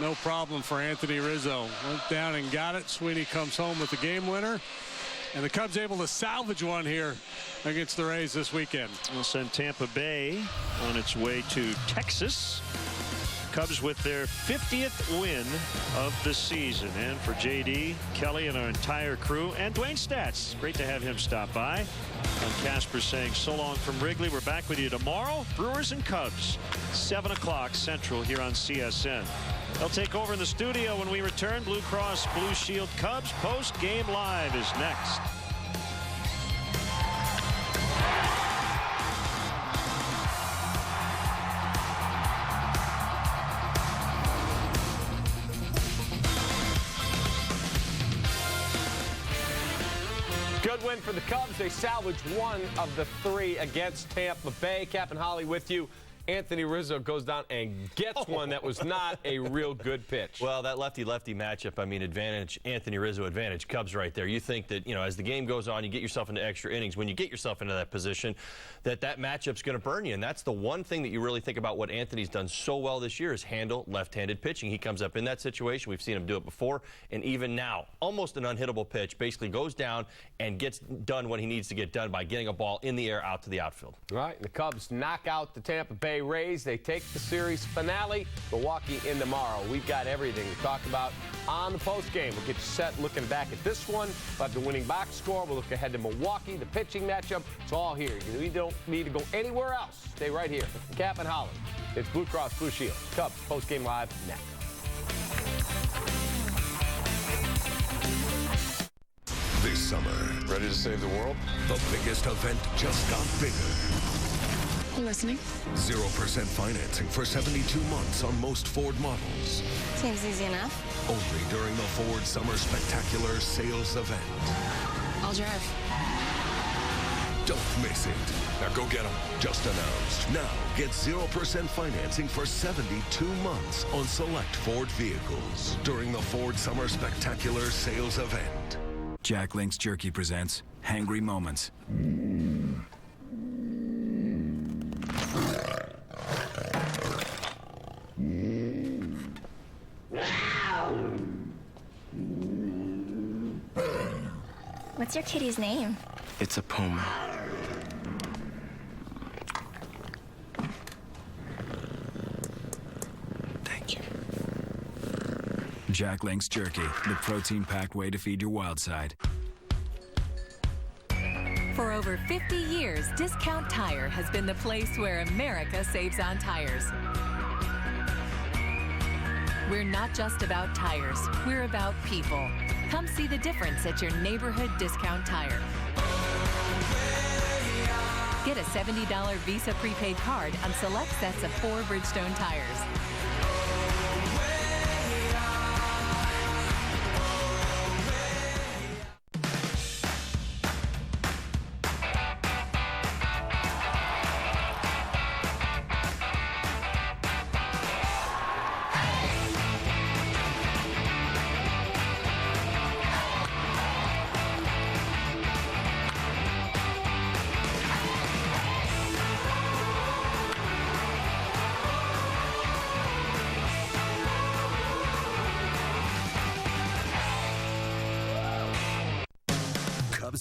no problem for Anthony Rizzo. Went down and got it. Sweeney comes home with the game winner. And the Cubs able to salvage one here against the Rays this weekend. We'll send Tampa Bay on its way to Texas. Cubs with their 50th win of the season. And for JD, Kelly, and our entire crew, and Dwayne Stats, great to have him stop by. And Casper saying so long from Wrigley. We're back with you tomorrow. Brewers and Cubs, 7 o'clock Central here on CSN. They'll take over in the studio when we return. Blue Cross Blue Shield Cubs Post-Game Live is next. Good win for the Cubs. They salvaged 1 of the 3 against Tampa Bay. Cap and Holly with you. Anthony Rizzo goes down and gets one that was not a real good pitch. Well, that lefty-lefty matchup, I mean, advantage, Anthony Rizzo advantage, Cubs right there. You think that, you know, as the game goes on, you get yourself into extra innings. When you get yourself into that position, that matchup's going to burn you. And that's the one thing that you really think about what Anthony's done so well this year is handle left-handed pitching. He comes up in that situation. We've seen him do it before. And even now, almost an unhittable pitch, basically goes down and gets done what he needs to get done by getting a ball in the air out to the outfield. All right, the Cubs knock out the Tampa Bay Rays. They take the series finale. Milwaukee in tomorrow. We've got everything to talk about on the post game. We'll get you set looking back at this one. We'll have the winning box score. We'll look ahead to Milwaukee, the pitching matchup. It's all here. You don't need to go anywhere else. Stay right here. Cap and Holly. It's Blue Cross Blue Shield. Cubs post game live next. This summer, ready to save the world? The biggest event just got bigger. Listening. 0% financing for 72 months on most Ford models. Seems easy enough. Only during the Ford Summer Spectacular sales event. I'll drive. Don't miss it. Now go get them. Just announced. Now get 0% financing for 72 months on select Ford vehicles during the Ford Summer Spectacular sales event. Jack Link's Jerky presents Hangry Moments. What's your kitty's name? It's a puma. Thank you. Jack Link's Jerky, the protein-packed way to feed your wild side. For over 50 years, Discount Tire has been the place where America saves on tires. We're not just about tires, we're about people. Come see the difference at your neighborhood Discount Tire. Get a $70 Visa prepaid card on select sets of 4 Bridgestone tires.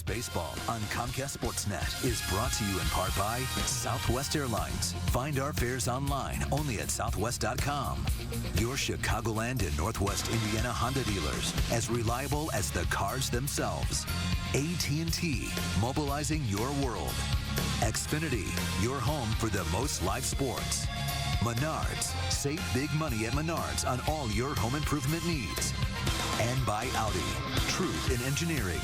Baseball on Comcast Sportsnet is brought to you in part by Southwest Airlines. Find our fares online only at southwest.com. Your Chicagoland and Northwest Indiana Honda dealers, as reliable as the cars themselves. AT&T, mobilizing your world. Xfinity, your home for the most live sports. Menards, save big money at Menards on all your home improvement needs. And by Audi, truth in engineering.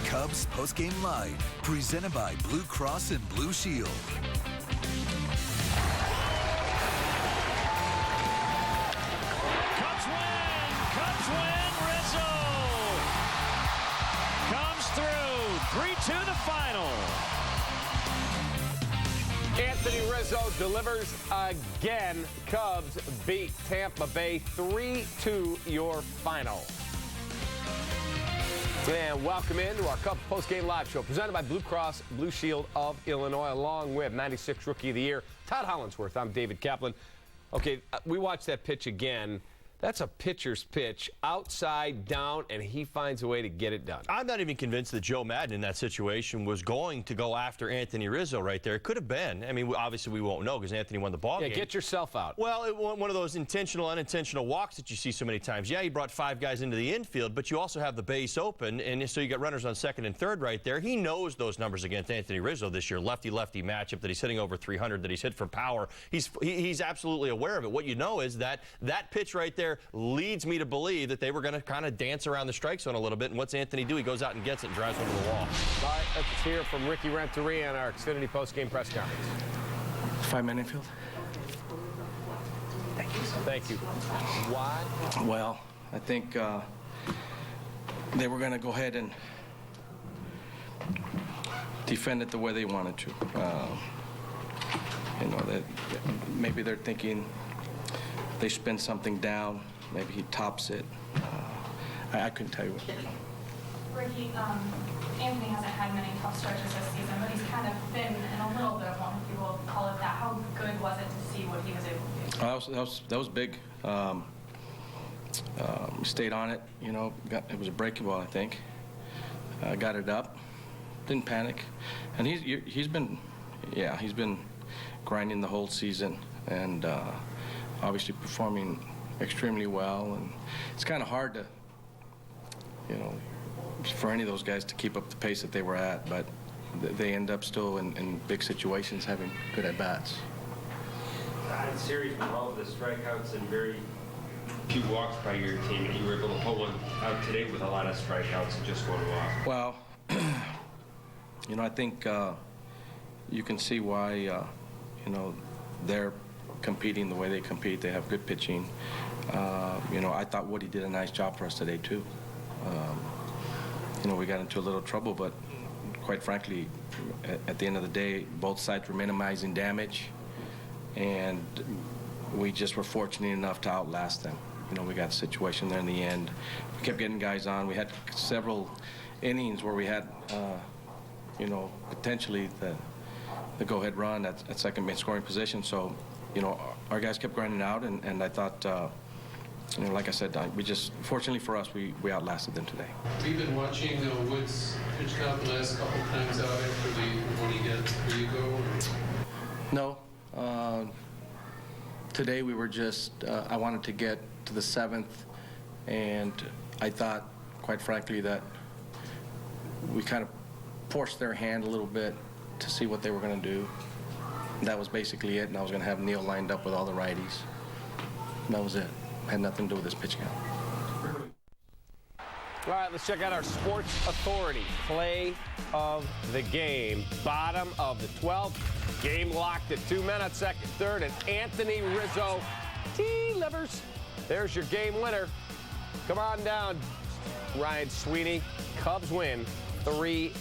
Cubs Postgame Live, presented by Blue Cross and Blue Shield. Cubs win, Rizzo comes through, 3-2 the final. Anthony Rizzo delivers again. Cubs beat Tampa Bay 3-2 your final. And welcome into our Cubs Postgame Live Show, presented by Blue Cross Blue Shield of Illinois, along with 96 Rookie of the Year, Todd Hollandsworth. I'm David Kaplan. Okay, we watched that pitch again. That's a pitcher's pitch, outside, down, and he finds a way to get it done. I'm not even convinced that Joe Madden in that situation was going to go after Anthony Rizzo right there. It could have been. I mean, obviously we won't know because Anthony won the ball game. Yeah, get yourself out. Well, one of those intentional, unintentional walks that you see so many times. Yeah, he brought 5 guys into the infield, but you also have the base open, and so you got runners on second and third right there. He knows those numbers against Anthony Rizzo this year, lefty-lefty matchup, that he's hitting over 300, that he's hit for power. He's absolutely aware of it. What you know is that pitch right there leads me to believe that they were going to kind of dance around the strike zone a little bit. And what's Anthony do? He goes out and gets it and drives over the wall. All right, let's hear from Ricky Renteria on our Xfinity postgame press conference. 5-man infield. Thank you. Thank you. Why? Well, I think they were going to go ahead and defend it the way they wanted to. You know, that maybe they're thinking they spin something down. Maybe he tops it. I couldn't tell you. Ricky, Anthony hasn't had many tough stretches this season, but he's kind of been in a little bit of one, if you will call it that. How good was it to see what he was able to do? That was big. We stayed on it. You know, it was a breaking ball, I think. Got it up. Didn't panic, and he's been grinding the whole season, and obviously performing extremely well. And it's kind of hard to, you know, for any of those guys to keep up the pace that they were at, but they end up still in big situations having good at-bats. bad series with all of the strikeouts and very few walks by your team, and you were able to pull one out today with a lot of strikeouts and just one walk. Well, you know, I think you can see why, you know, they're competing the way they compete. They have good pitching. You know, I thought Woody did a nice job for us today, too. You know, we got into a little trouble, but quite frankly, at the end of the day, both sides were minimizing damage, and we just were fortunate enough to outlast them. You know, we got a situation there in the end. We kept getting guys on. We had several innings where we had, you know, potentially the go-ahead run at second base scoring position. So, you know, our guys kept grinding out, and I thought, you know, like I said, we just, fortunately for us, we outlasted them today. Have you been watching Woods pitch count the last couple of times out after when he hit? Where you go? No. Today we were just, I wanted to get to the 7th, and I thought, quite frankly, that we kind of forced their hand a little bit to see what they were going to do. That was basically it, and I was going to have Neil lined up with all the righties. And that was it. Had nothing to do with this pitch count. All right, let's check out our Sports Authority play of the game. Bottom of the 12th. Game locked at 2 minutes, second, third, and Anthony Rizzo delivers. There's your game winner. Come on down, Ryan Sweeney. Cubs win 3-2,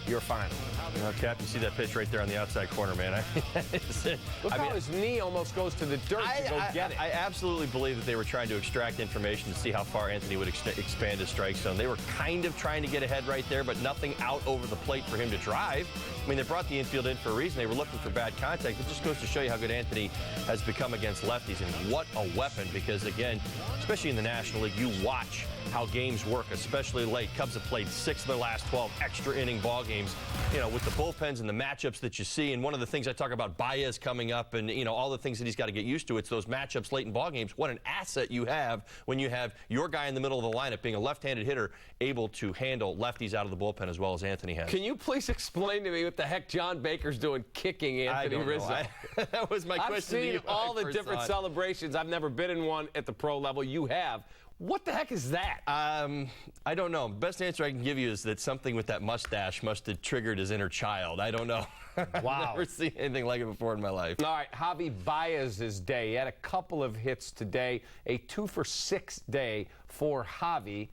your final. You know, Cap, you see that pitch right there on the outside corner, man. Look how his knee almost goes to the dirt to go get it. I absolutely believe that they were trying to extract information to see how far Anthony would expand his strike zone. They were kind of trying to get ahead right there, but nothing out over the plate for him to drive. I mean, they brought the infield in for a reason. They were looking for bad contact. It just goes to show you how good Anthony has become against lefties, and what a weapon, because, again, especially in the National League, you watch how games work, especially late. Cubs have played 6 of their last 12 extra inning ball games, you know, with the bullpens and the matchups that you see. And one of the things I talk about, Baez coming up, and, you know, all the things that he's got to get used to, it's those matchups late in ball games. What an asset you have when you have your guy in the middle of the lineup being a left-handed hitter able to handle lefties out of the bullpen as well as Anthony has. Can you please explain to me what the heck John Baker's doing kicking Anthony Rizzo? That was my question to you. I've seen all the different celebrations. I've never been in one at the pro level. You have. What the heck is that? I don't know. Best answer I can give you is that something with that mustache must have triggered his inner child. I don't know. Wow. I've never seen anything like it before in my life. All right, Javi Baez's day. He had a couple of hits today. A 2-for-6 day for Javi.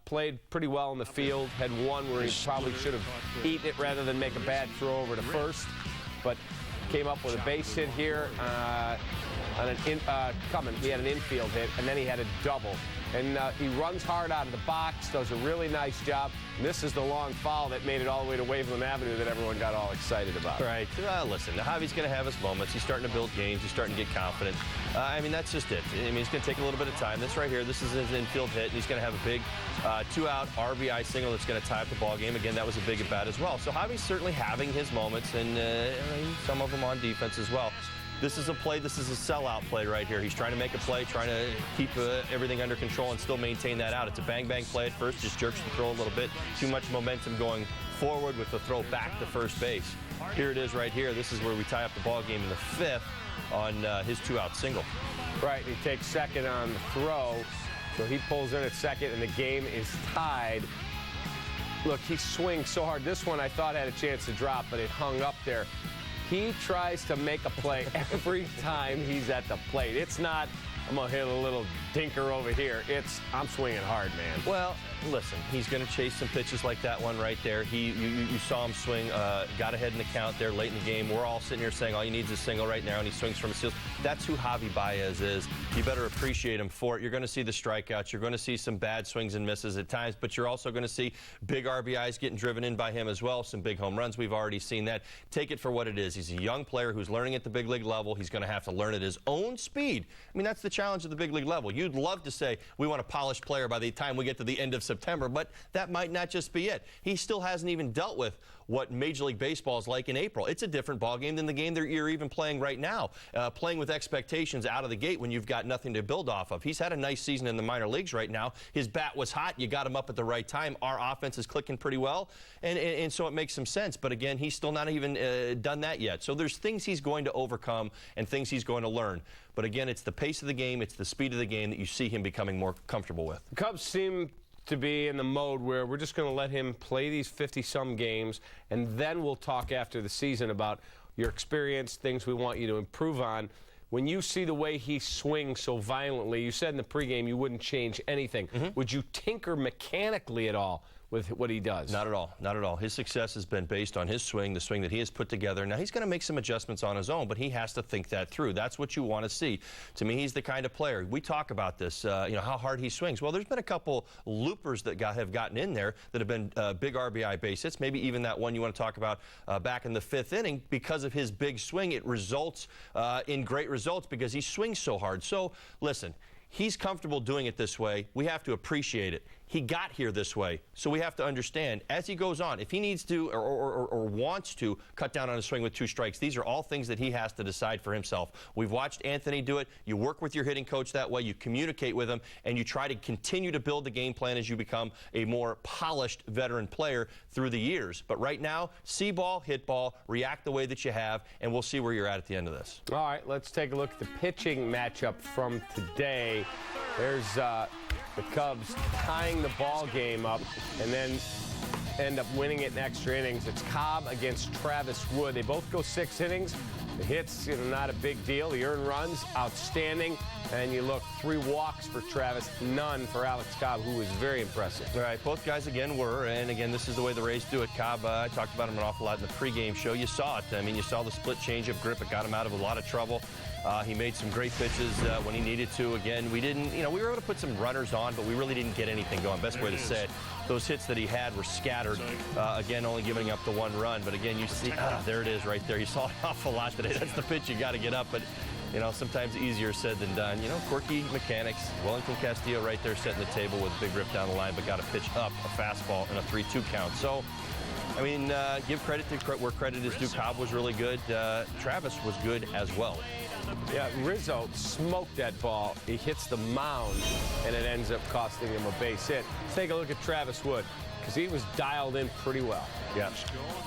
Played pretty well in the field. Had one where he probably should have eaten it rather than make a bad throw over to first. But came up with a base hit here. He had an infield hit, and then he had a double. And he runs hard out of the box, does a really nice job. And this is the long foul that made it all the way to Waveland Avenue that everyone got all excited about. Right. Listen, Javi's going to have his moments. He's starting to build games. He's starting to get confident. I mean, that's just it. I mean, it's going to take a little bit of time. This right here, this is his infield hit, and he's going to have a big 2-out RBI single that's going to tie up the ball game. Again, that was a big at-bat as well. So Javi's certainly having his moments, and some of them on defense as well. This is a play. This is a sellout play right here. He's trying to make a play, trying to keep everything under control and still maintain that out. It's a bang-bang play at first. Just jerks the throw a little bit. Too much momentum going forward with the throw back to first base. Here it is right here. This is where we tie up the ball game in the 5th on his 2-out single. Right. He takes second on the throw. So he pulls in at second, and the game is tied. Look, he swings so hard. This one I thought had a chance to drop, but it hung up there. He tries to make a play every time he's at the plate. It's not, I'm going to hit a little dinker over here. It's, I'm swinging hard, man. Well, listen, he's going to chase some pitches like that one right there. You saw him swing, got ahead in the count there late in the game. We're all sitting here saying all he needs is a single right now, and he swings from his heels. That's who Javi Baez is. You better appreciate him for it. You're going to see the strikeouts. You're going to see some bad swings and misses at times, but you're also going to see big RBIs getting driven in by him as well, some big home runs. We've already seen that. Take it for what it is. He's a young player who's learning at the big league level. He's going to have to learn at his own speed. I mean, that's the challenge of the big league level. You'd love to say we want a polished player by the time we get to the end of September, but that might not just be it. He still hasn't even dealt with what Major League Baseball is like in April. It's a different ballgame than the game that you're even playing right now, playing with expectations out of the gate when you've got nothing to build off of. He's had a nice season in the minor leagues right now. His bat was hot. You got him up at the right time. Our offense is clicking pretty well, and so it makes some sense. But again, he's still not even done that yet. So there's things he's going to overcome and things he's going to learn. But again, it's the pace of the game, it's the speed of the game that you see him becoming more comfortable with. The Cubs seem to be in the mode where we're just going to let him play these 50-some games, and then we'll talk after the season about your experience, things we want you to improve on. When you see the way he swings so violently, you said in the pregame you wouldn't change anything. Would you tinker mechanically at all with what he does? Not at all. Not at all. His success has been based on his swing, the swing that he has put together. Now, he's going to make some adjustments on his own, but he has to think that through. That's what you want to see. To me, he's the kind of player. We talk about this, how hard he swings. Well, there's been a couple loopers that have gotten in there that have been big RBI base hits, maybe even that one you want to talk about back in the 5th inning. Because of his big swing, it results in great results because he swings so hard. So, listen, he's comfortable doing it this way. We have to appreciate it. He got here this way, so we have to understand as he goes on, if he needs to or wants to cut down on a swing with 2 strikes, these are all things that he has to decide for himself. We've watched Anthony do it. You work with your hitting coach that way. You communicate with him, and you try to continue to build the game plan as you become a more polished veteran player through the years. But right now, see ball, hit ball, react the way that you have, and we'll see where you're at the end of this. All right, let's take a look at the pitching matchup from today. There's the Cubs tying the ball game up and then end up winning it in extra innings. It's Cobb against Travis Wood. They both go 6 innings. The hits, not a big deal. The earned runs, outstanding. And you look, 3 walks for Travis, none for Alex Cobb, who was very impressive. All right, both guys again were, and again, this is the way the Rays do it. Cobb, I talked about him an awful lot in the pregame show. You saw it. I mean, you saw the split changeup grip. It got him out of a lot of trouble. He made some great pitches when he needed to. Again, we didn't, we were able to put some runners on, but we really didn't get anything going. Best way to say it. Those hits that he had were scattered. Again, only giving up the 1 run. But again, you see, there it is right there. You saw an awful lot today. That's the pitch you got to get up. But, sometimes easier said than done. Quirky mechanics. Wellington Castillo right there setting the table with a big rip down the line, but got a pitch up, a fastball, and a 3-2 count. So, I mean, give credit to where credit is due. Cobb was really good. Travis was good as well. Yeah, Rizzo smoked that ball. He hits the mound, and it ends up costing him a base hit. Let's take a look at Travis Wood, because he was dialed in pretty well. Yeah.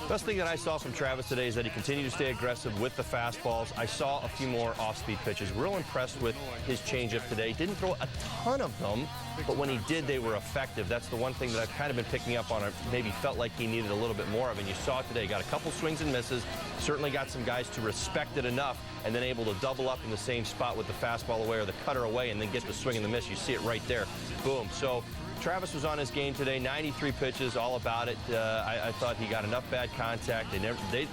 Best thing that I saw from Travis today is that he continued to stay aggressive with the fastballs. I saw a few more off-speed pitches. Real impressed with his changeup today. Didn't throw a ton of them, but when he did, they were effective. That's the one thing that I've kind of been picking up on. I maybe felt like he needed a little bit more of, and you saw it today. Got a couple swings and misses. Certainly got some guys to respect it enough, and then able to double up in the same spot with the fastball away or the cutter away, and then get the swing and the miss. You see it right there. Boom. So Travis was on his game today, 93 pitches, all about it. I thought he got enough bad contact.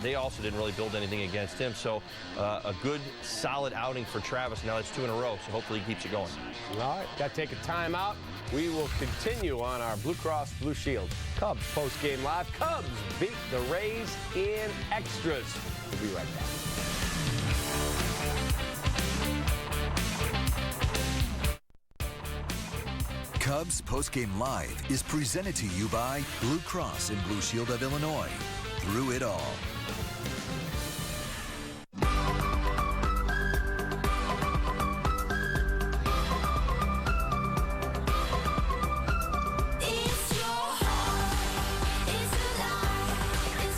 They also didn't really build anything against him. So a good, solid outing for Travis. Now that's 2 in a row, so hopefully he keeps it going. All right, got to take a timeout. We will continue on our Blue Cross Blue Shield Cubs post-game live. Cubs beat the Rays in extras. We'll be right back. Cubs Postgame Live is presented to you by Blue Cross and Blue Shield of Illinois. Through it all.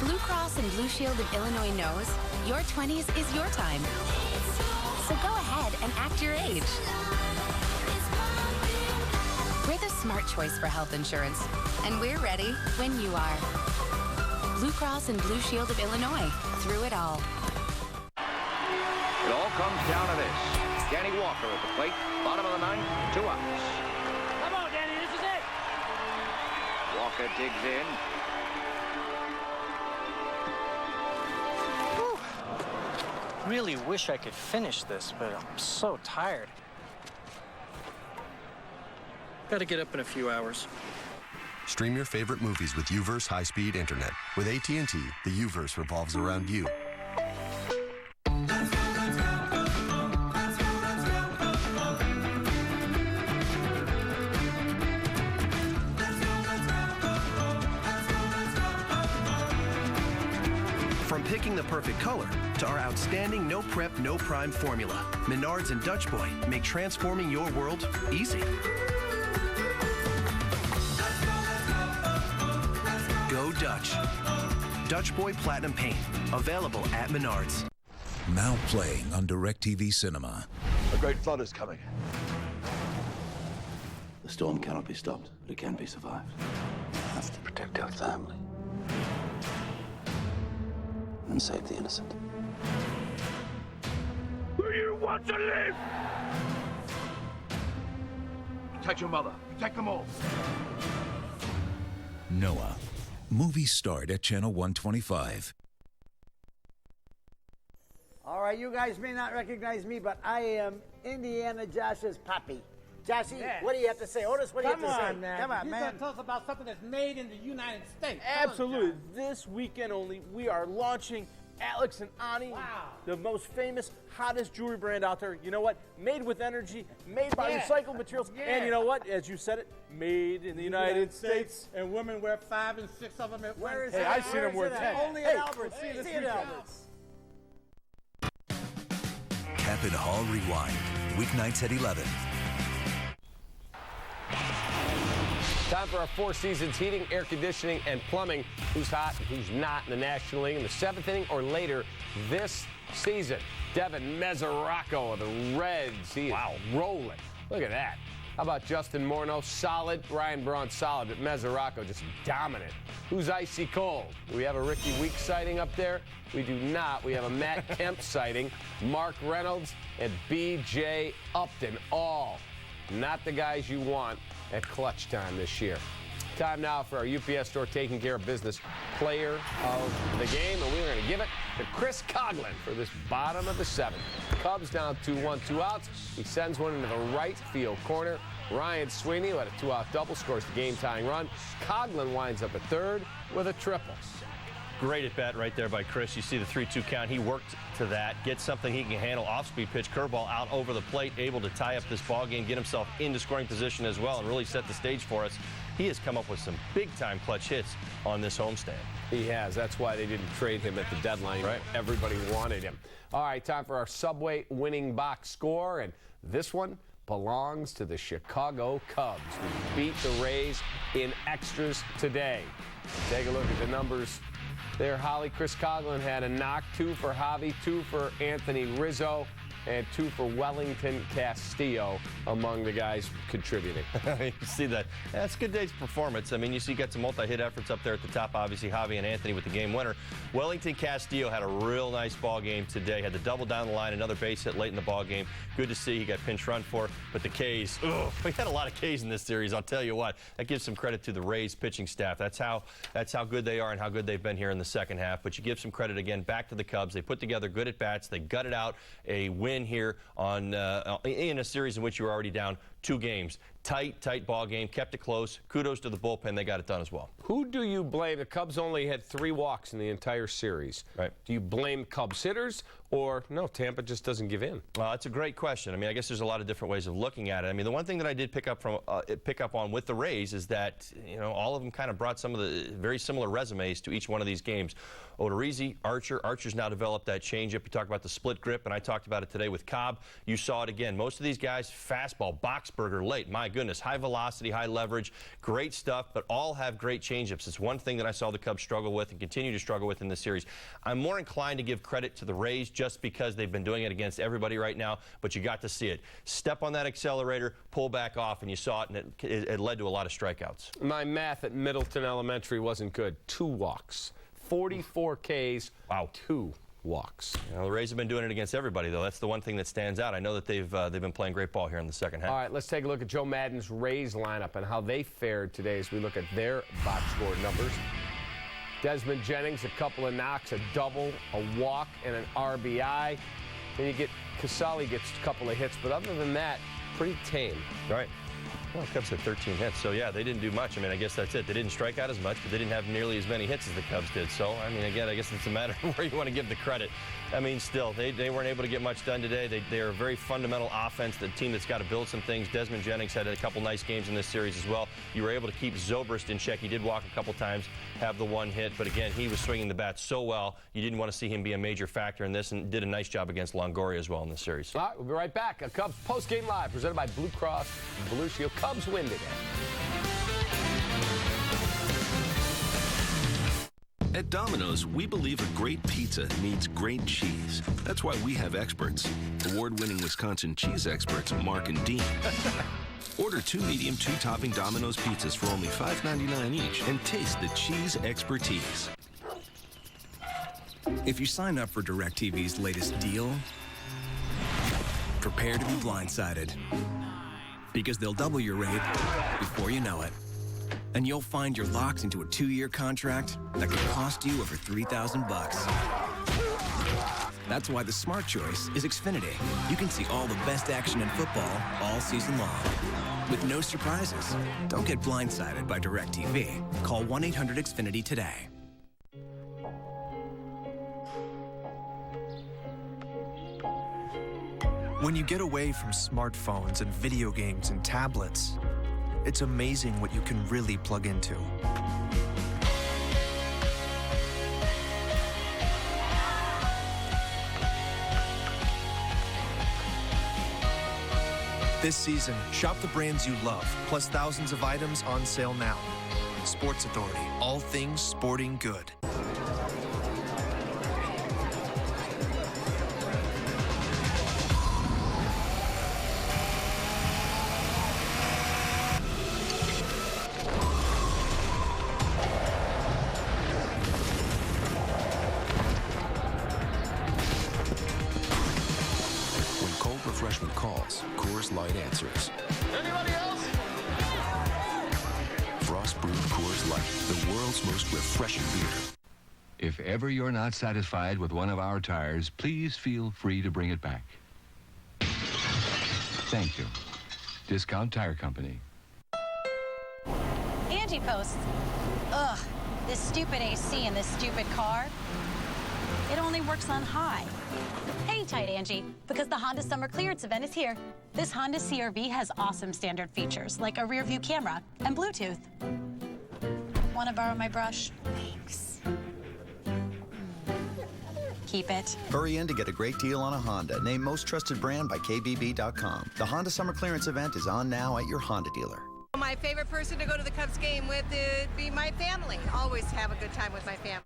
Blue Cross and Blue Shield of Illinois knows your 20s is your time. So go ahead and act your age. We're the smart choice for health insurance, and we're ready when you are. Blue Cross and Blue Shield of Illinois. Through it all. It all comes down to this. Danny Walker at the plate. Bottom of the 9th, 2 outs. Come on, Danny, this is it. Walker digs in. Whew. Really wish I could finish this, but I'm so tired. Gotta get up in a few hours. Stream your favorite movies with UVerse high-speed internet. With AT&T, the UVerse revolves around you. From picking the perfect color to our outstanding no prep, no prime formula, Menards and Dutch Boy make transforming your world easy. Go Dutch. Dutch Boy Platinum Paint. Available at Menards. Now playing on DirecTV Cinema. A great flood is coming. The storm cannot be stopped, but it can be survived. We have to protect our family. And save the innocent. Do you want to live? Protect your mother. Protect them all. Noah. Movies start at Channel 125. All right, you guys may not recognize me, but I am Indiana Josh's papi. Joshy, what do you have to say? Otis, what do you have to say? Man. Come on, You're man. going to tell us about something that's made in the United States. Absolutely. This weekend only, we are launching Alex and Ani, the most famous, hottest jewelry brand out there. You know what? Made with energy, made by recycled materials, and you know what? As you said it, made in the United States. And women wear 5 and 6 of them at one time. Hey, I've seen them wear 10. Only at Albert's. See you at Albert's. Cap and Hall Rewind. Weeknights at 11. Time for our 4 seasons heating, air conditioning, and plumbing. Who's hot and who's not in the National League in the 7th inning or later this season. Devin Mesoraco of the Reds. He is rolling. Look at that. How about Justin Morneau? Solid. Ryan Braun, solid. But Mesoraco just dominant. Who's icy cold? Do we have a Ricky Weeks sighting up there? We do not. We have a Matt Kemp sighting. Mark Reynolds and B.J. Upton. All not the guys you want at clutch time this year. Time now for our UPS store taking care of business player of the game, and we're going to give it to Chris Coughlin for this bottom of the 7th. Cubs down 2-1, 2 outs. He sends one into the right field corner. Ryan Sweeney, who had a 2-out double, scores the game-tying run. Coughlin winds up at third with a triple. Great at bat right there by Chris. You see the 3-2 count. He worked to that, get something he can handle. Off-speed pitch, curveball out over the plate, able to tie up this ball game, get himself into scoring position as well, and really set the stage for us. He has come up with some big-time clutch hits on this homestand. He has. That's why they didn't trade him at the deadline. Right. Everybody wanted him. All right, time for our Subway winning box score, and this one belongs to the Chicago Cubs, who beat the Rays in extras today. Take a look at the numbers there. Holly, Chris Coughlin had a knock, 2 for Javi, 2 for Anthony Rizzo, and 2 for Wellington Castillo among the guys contributing. You see that. That's a good day's performance. I mean, you see, you got some multi-hit efforts up there at the top. Obviously, Javi and Anthony with the game winner. Wellington Castillo had a real nice ball game today. Had the double down the line, another base hit late in the ball game. Good to see. He got pinch run for. But the K's, we had a lot of K's in this series. I'll tell you what. That gives some credit to the Rays pitching staff. That's how good they are and how good they've been here in the second half. But you give some credit again back to the Cubs. They put together good at bats. They gutted out a win here on in a series in which you were already down 2 games. Tight ball game, kept it close. Kudos to the bullpen. They got it done as well. Who do you blame? The Cubs only had 3 walks in the entire series. Right. Do you blame Cubs hitters, or no, Tampa just doesn't give in? Well, that's a great question. I mean, I guess there's a lot of different ways of looking at it. I mean, the one thing that I did pick up on with the Rays is that, you know, all of them kind of brought some of the very similar resumes to each one of these games. Odorizzi, Archer's now developed that changeup. You talk about the split grip, and I talked about it today with Cobb. You saw it again. Most of these guys, fastball, Boxberger late. My goodness, high velocity, high leverage, great stuff, but all have great changeups. It's one thing that I saw the Cubs struggle with and continue to struggle with in this series. I'm more inclined to give credit to the Rays just because they've been doing it against everybody right now, but you got to see it. Step on that accelerator, pull back off, and you saw it, and it led to a lot of strikeouts. My math at Middleton Elementary wasn't good. 2 walks. 44 Ks. Wow. 2 walks. You know, the Rays have been doing it against everybody, though. That's the one thing that stands out. I know that they've been playing great ball here in the second half. All right, let's take a look at Joe Madden's Rays lineup and how they fared today as we look at their box score numbers. Desmond Jennings, a couple of knocks, a double, a walk, and an RBI. Then you get Casali gets a couple of hits, but other than that, pretty tame. Right. Well, Cubs had 13 hits, so yeah, they didn't do much. I mean, I guess that's it. They didn't strike out as much, but they didn't have nearly as many hits as the Cubs did. So, I mean, again, I guess it's a matter of where you want to give the credit. I mean, still, they weren't able to get much done today. They are a very fundamental offense, the team that's got to build some things. Desmond Jennings had a couple nice games in this series as well. You were able to keep Zobrist in check. He did walk a couple times, have the one hit, but again, he was swinging the bat so well, you didn't want to see him be a major factor in this, and did a nice job against Longoria as well in this series. All right, we'll be right back. A Cubs Postgame Live, presented by Blue Cross Blue Shield. Cubs win today. At Domino's, we believe a great pizza needs great cheese. That's why we have experts. Award-winning Wisconsin cheese experts, Mark and Dean. Order 2 medium, 2-topping Domino's pizzas for only $5.99 each and taste the cheese expertise. If you sign up for DirecTV's latest deal, prepare to be blindsided. Because they'll double your rate before you know it. And you'll find you're locked into a 2-year contract that could cost you over $3,000 bucks. That's why the smart choice is Xfinity. You can see all the best action in football all season long, with no surprises. Don't get blindsided by DirecTV. Call 1-800-XFINITY today. When you get away from smartphones and video games and tablets, it's amazing what you can really plug into. This season, shop the brands you love, plus thousands of items on sale now. Sports Authority, all things sporting good. Refreshment calls, Coors Light answers. Anybody else? Frost brewed Coors Light, the world's most refreshing beer. If ever you're not satisfied with one of our tires, please feel free to bring it back. Thank you. Discount Tire Company. Angie posts, ugh, this stupid AC in this stupid car. It only works on high. Hang tight, Angie, because the Honda Summer Clearance event is here. This Honda CR-V has awesome standard features, like a rear-view camera and Bluetooth. Want to borrow my brush? Thanks. Keep it. Hurry in to get a great deal on a Honda, named Most Trusted Brand by KBB.com. The Honda Summer Clearance event is on now at your Honda dealer. My favorite person to go to the Cubs game with would be my family. Always have a good time with my family.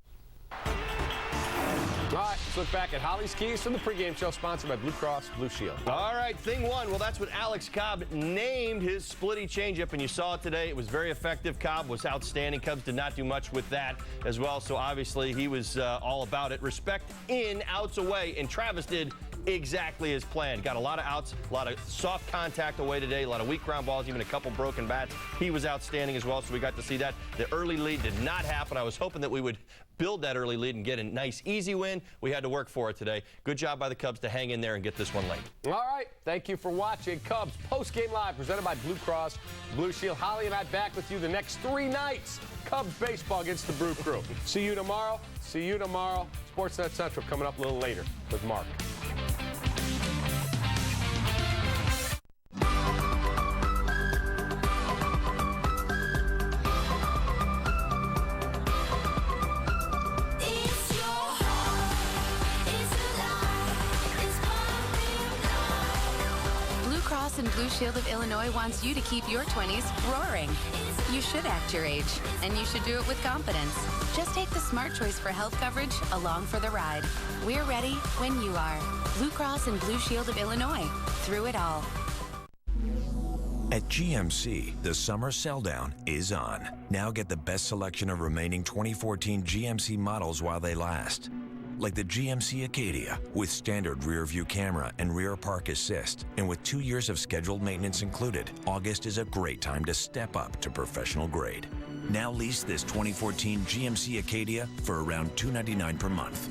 All right, let's look back at Holly's Keys from the pregame show, sponsored by Blue Cross Blue Shield. All right, thing one. Well, that's what Alex Cobb named his splitty changeup, and you saw it today. It was very effective. Cobb was outstanding. Cubs did not do much with that as well, so obviously he was all about it. Respect in, outs away, and Travis did exactly as planned. Got a lot of outs, a lot of soft contact away today, a lot of weak ground balls, even a couple broken bats. He was outstanding as well, so we got to see that. The early lead did not happen. I was hoping that we would build that early lead and get a nice, easy win. We had to work for it today. Good job by the Cubs to hang in there and get this one late. All right, thank you for watching Cubs Postgame Live, presented by Blue Cross Blue Shield. Holly and I back with you the next 3 nights. Cubs baseball against the Brew Crew. See you tomorrow. See you tomorrow. Sportsnet Central coming up a little later with Mark. And Blue Shield of Illinois wants you to keep your 20s roaring. You should act your age, and you should do it with confidence. Just take the smart choice for health coverage along for the ride. We're ready when you are. Blue Cross and Blue Shield of Illinois. Through it all. At GMC, the summer sell-down is on. Now get the best selection of remaining 2014 GMC models while they last. Like the GMC Acadia, with standard rear-view camera and rear park assist, and with 2 years of scheduled maintenance included, August is a great time to step up to professional grade. Now lease this 2014 GMC Acadia for around $299 per month.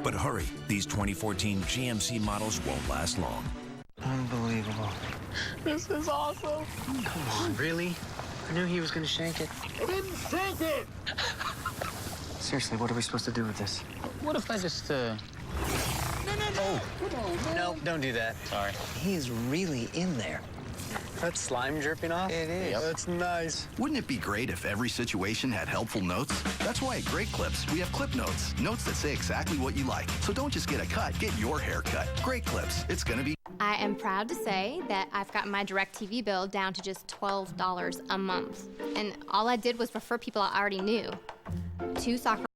But hurry, these 2014 GMC models won't last long. Unbelievable. This is awesome. Come on, really? I knew he was going to shank it. I didn't shank it! Seriously, what are we supposed to do with this? What if I just, No. Oh. Come on, man. No, don't do that. Sorry. He is really in there. That slime dripping off? It is. Yep. That's nice. Wouldn't it be great if every situation had helpful notes? That's why at Great Clips, we have clip notes. Notes that say exactly what you like. So don't just get a cut, get your hair cut. Great Clips. It's going to be... I am proud to say that I've gotten my DirecTV bill down to just $12 a month. And all I did was refer people I already knew. 2 soccer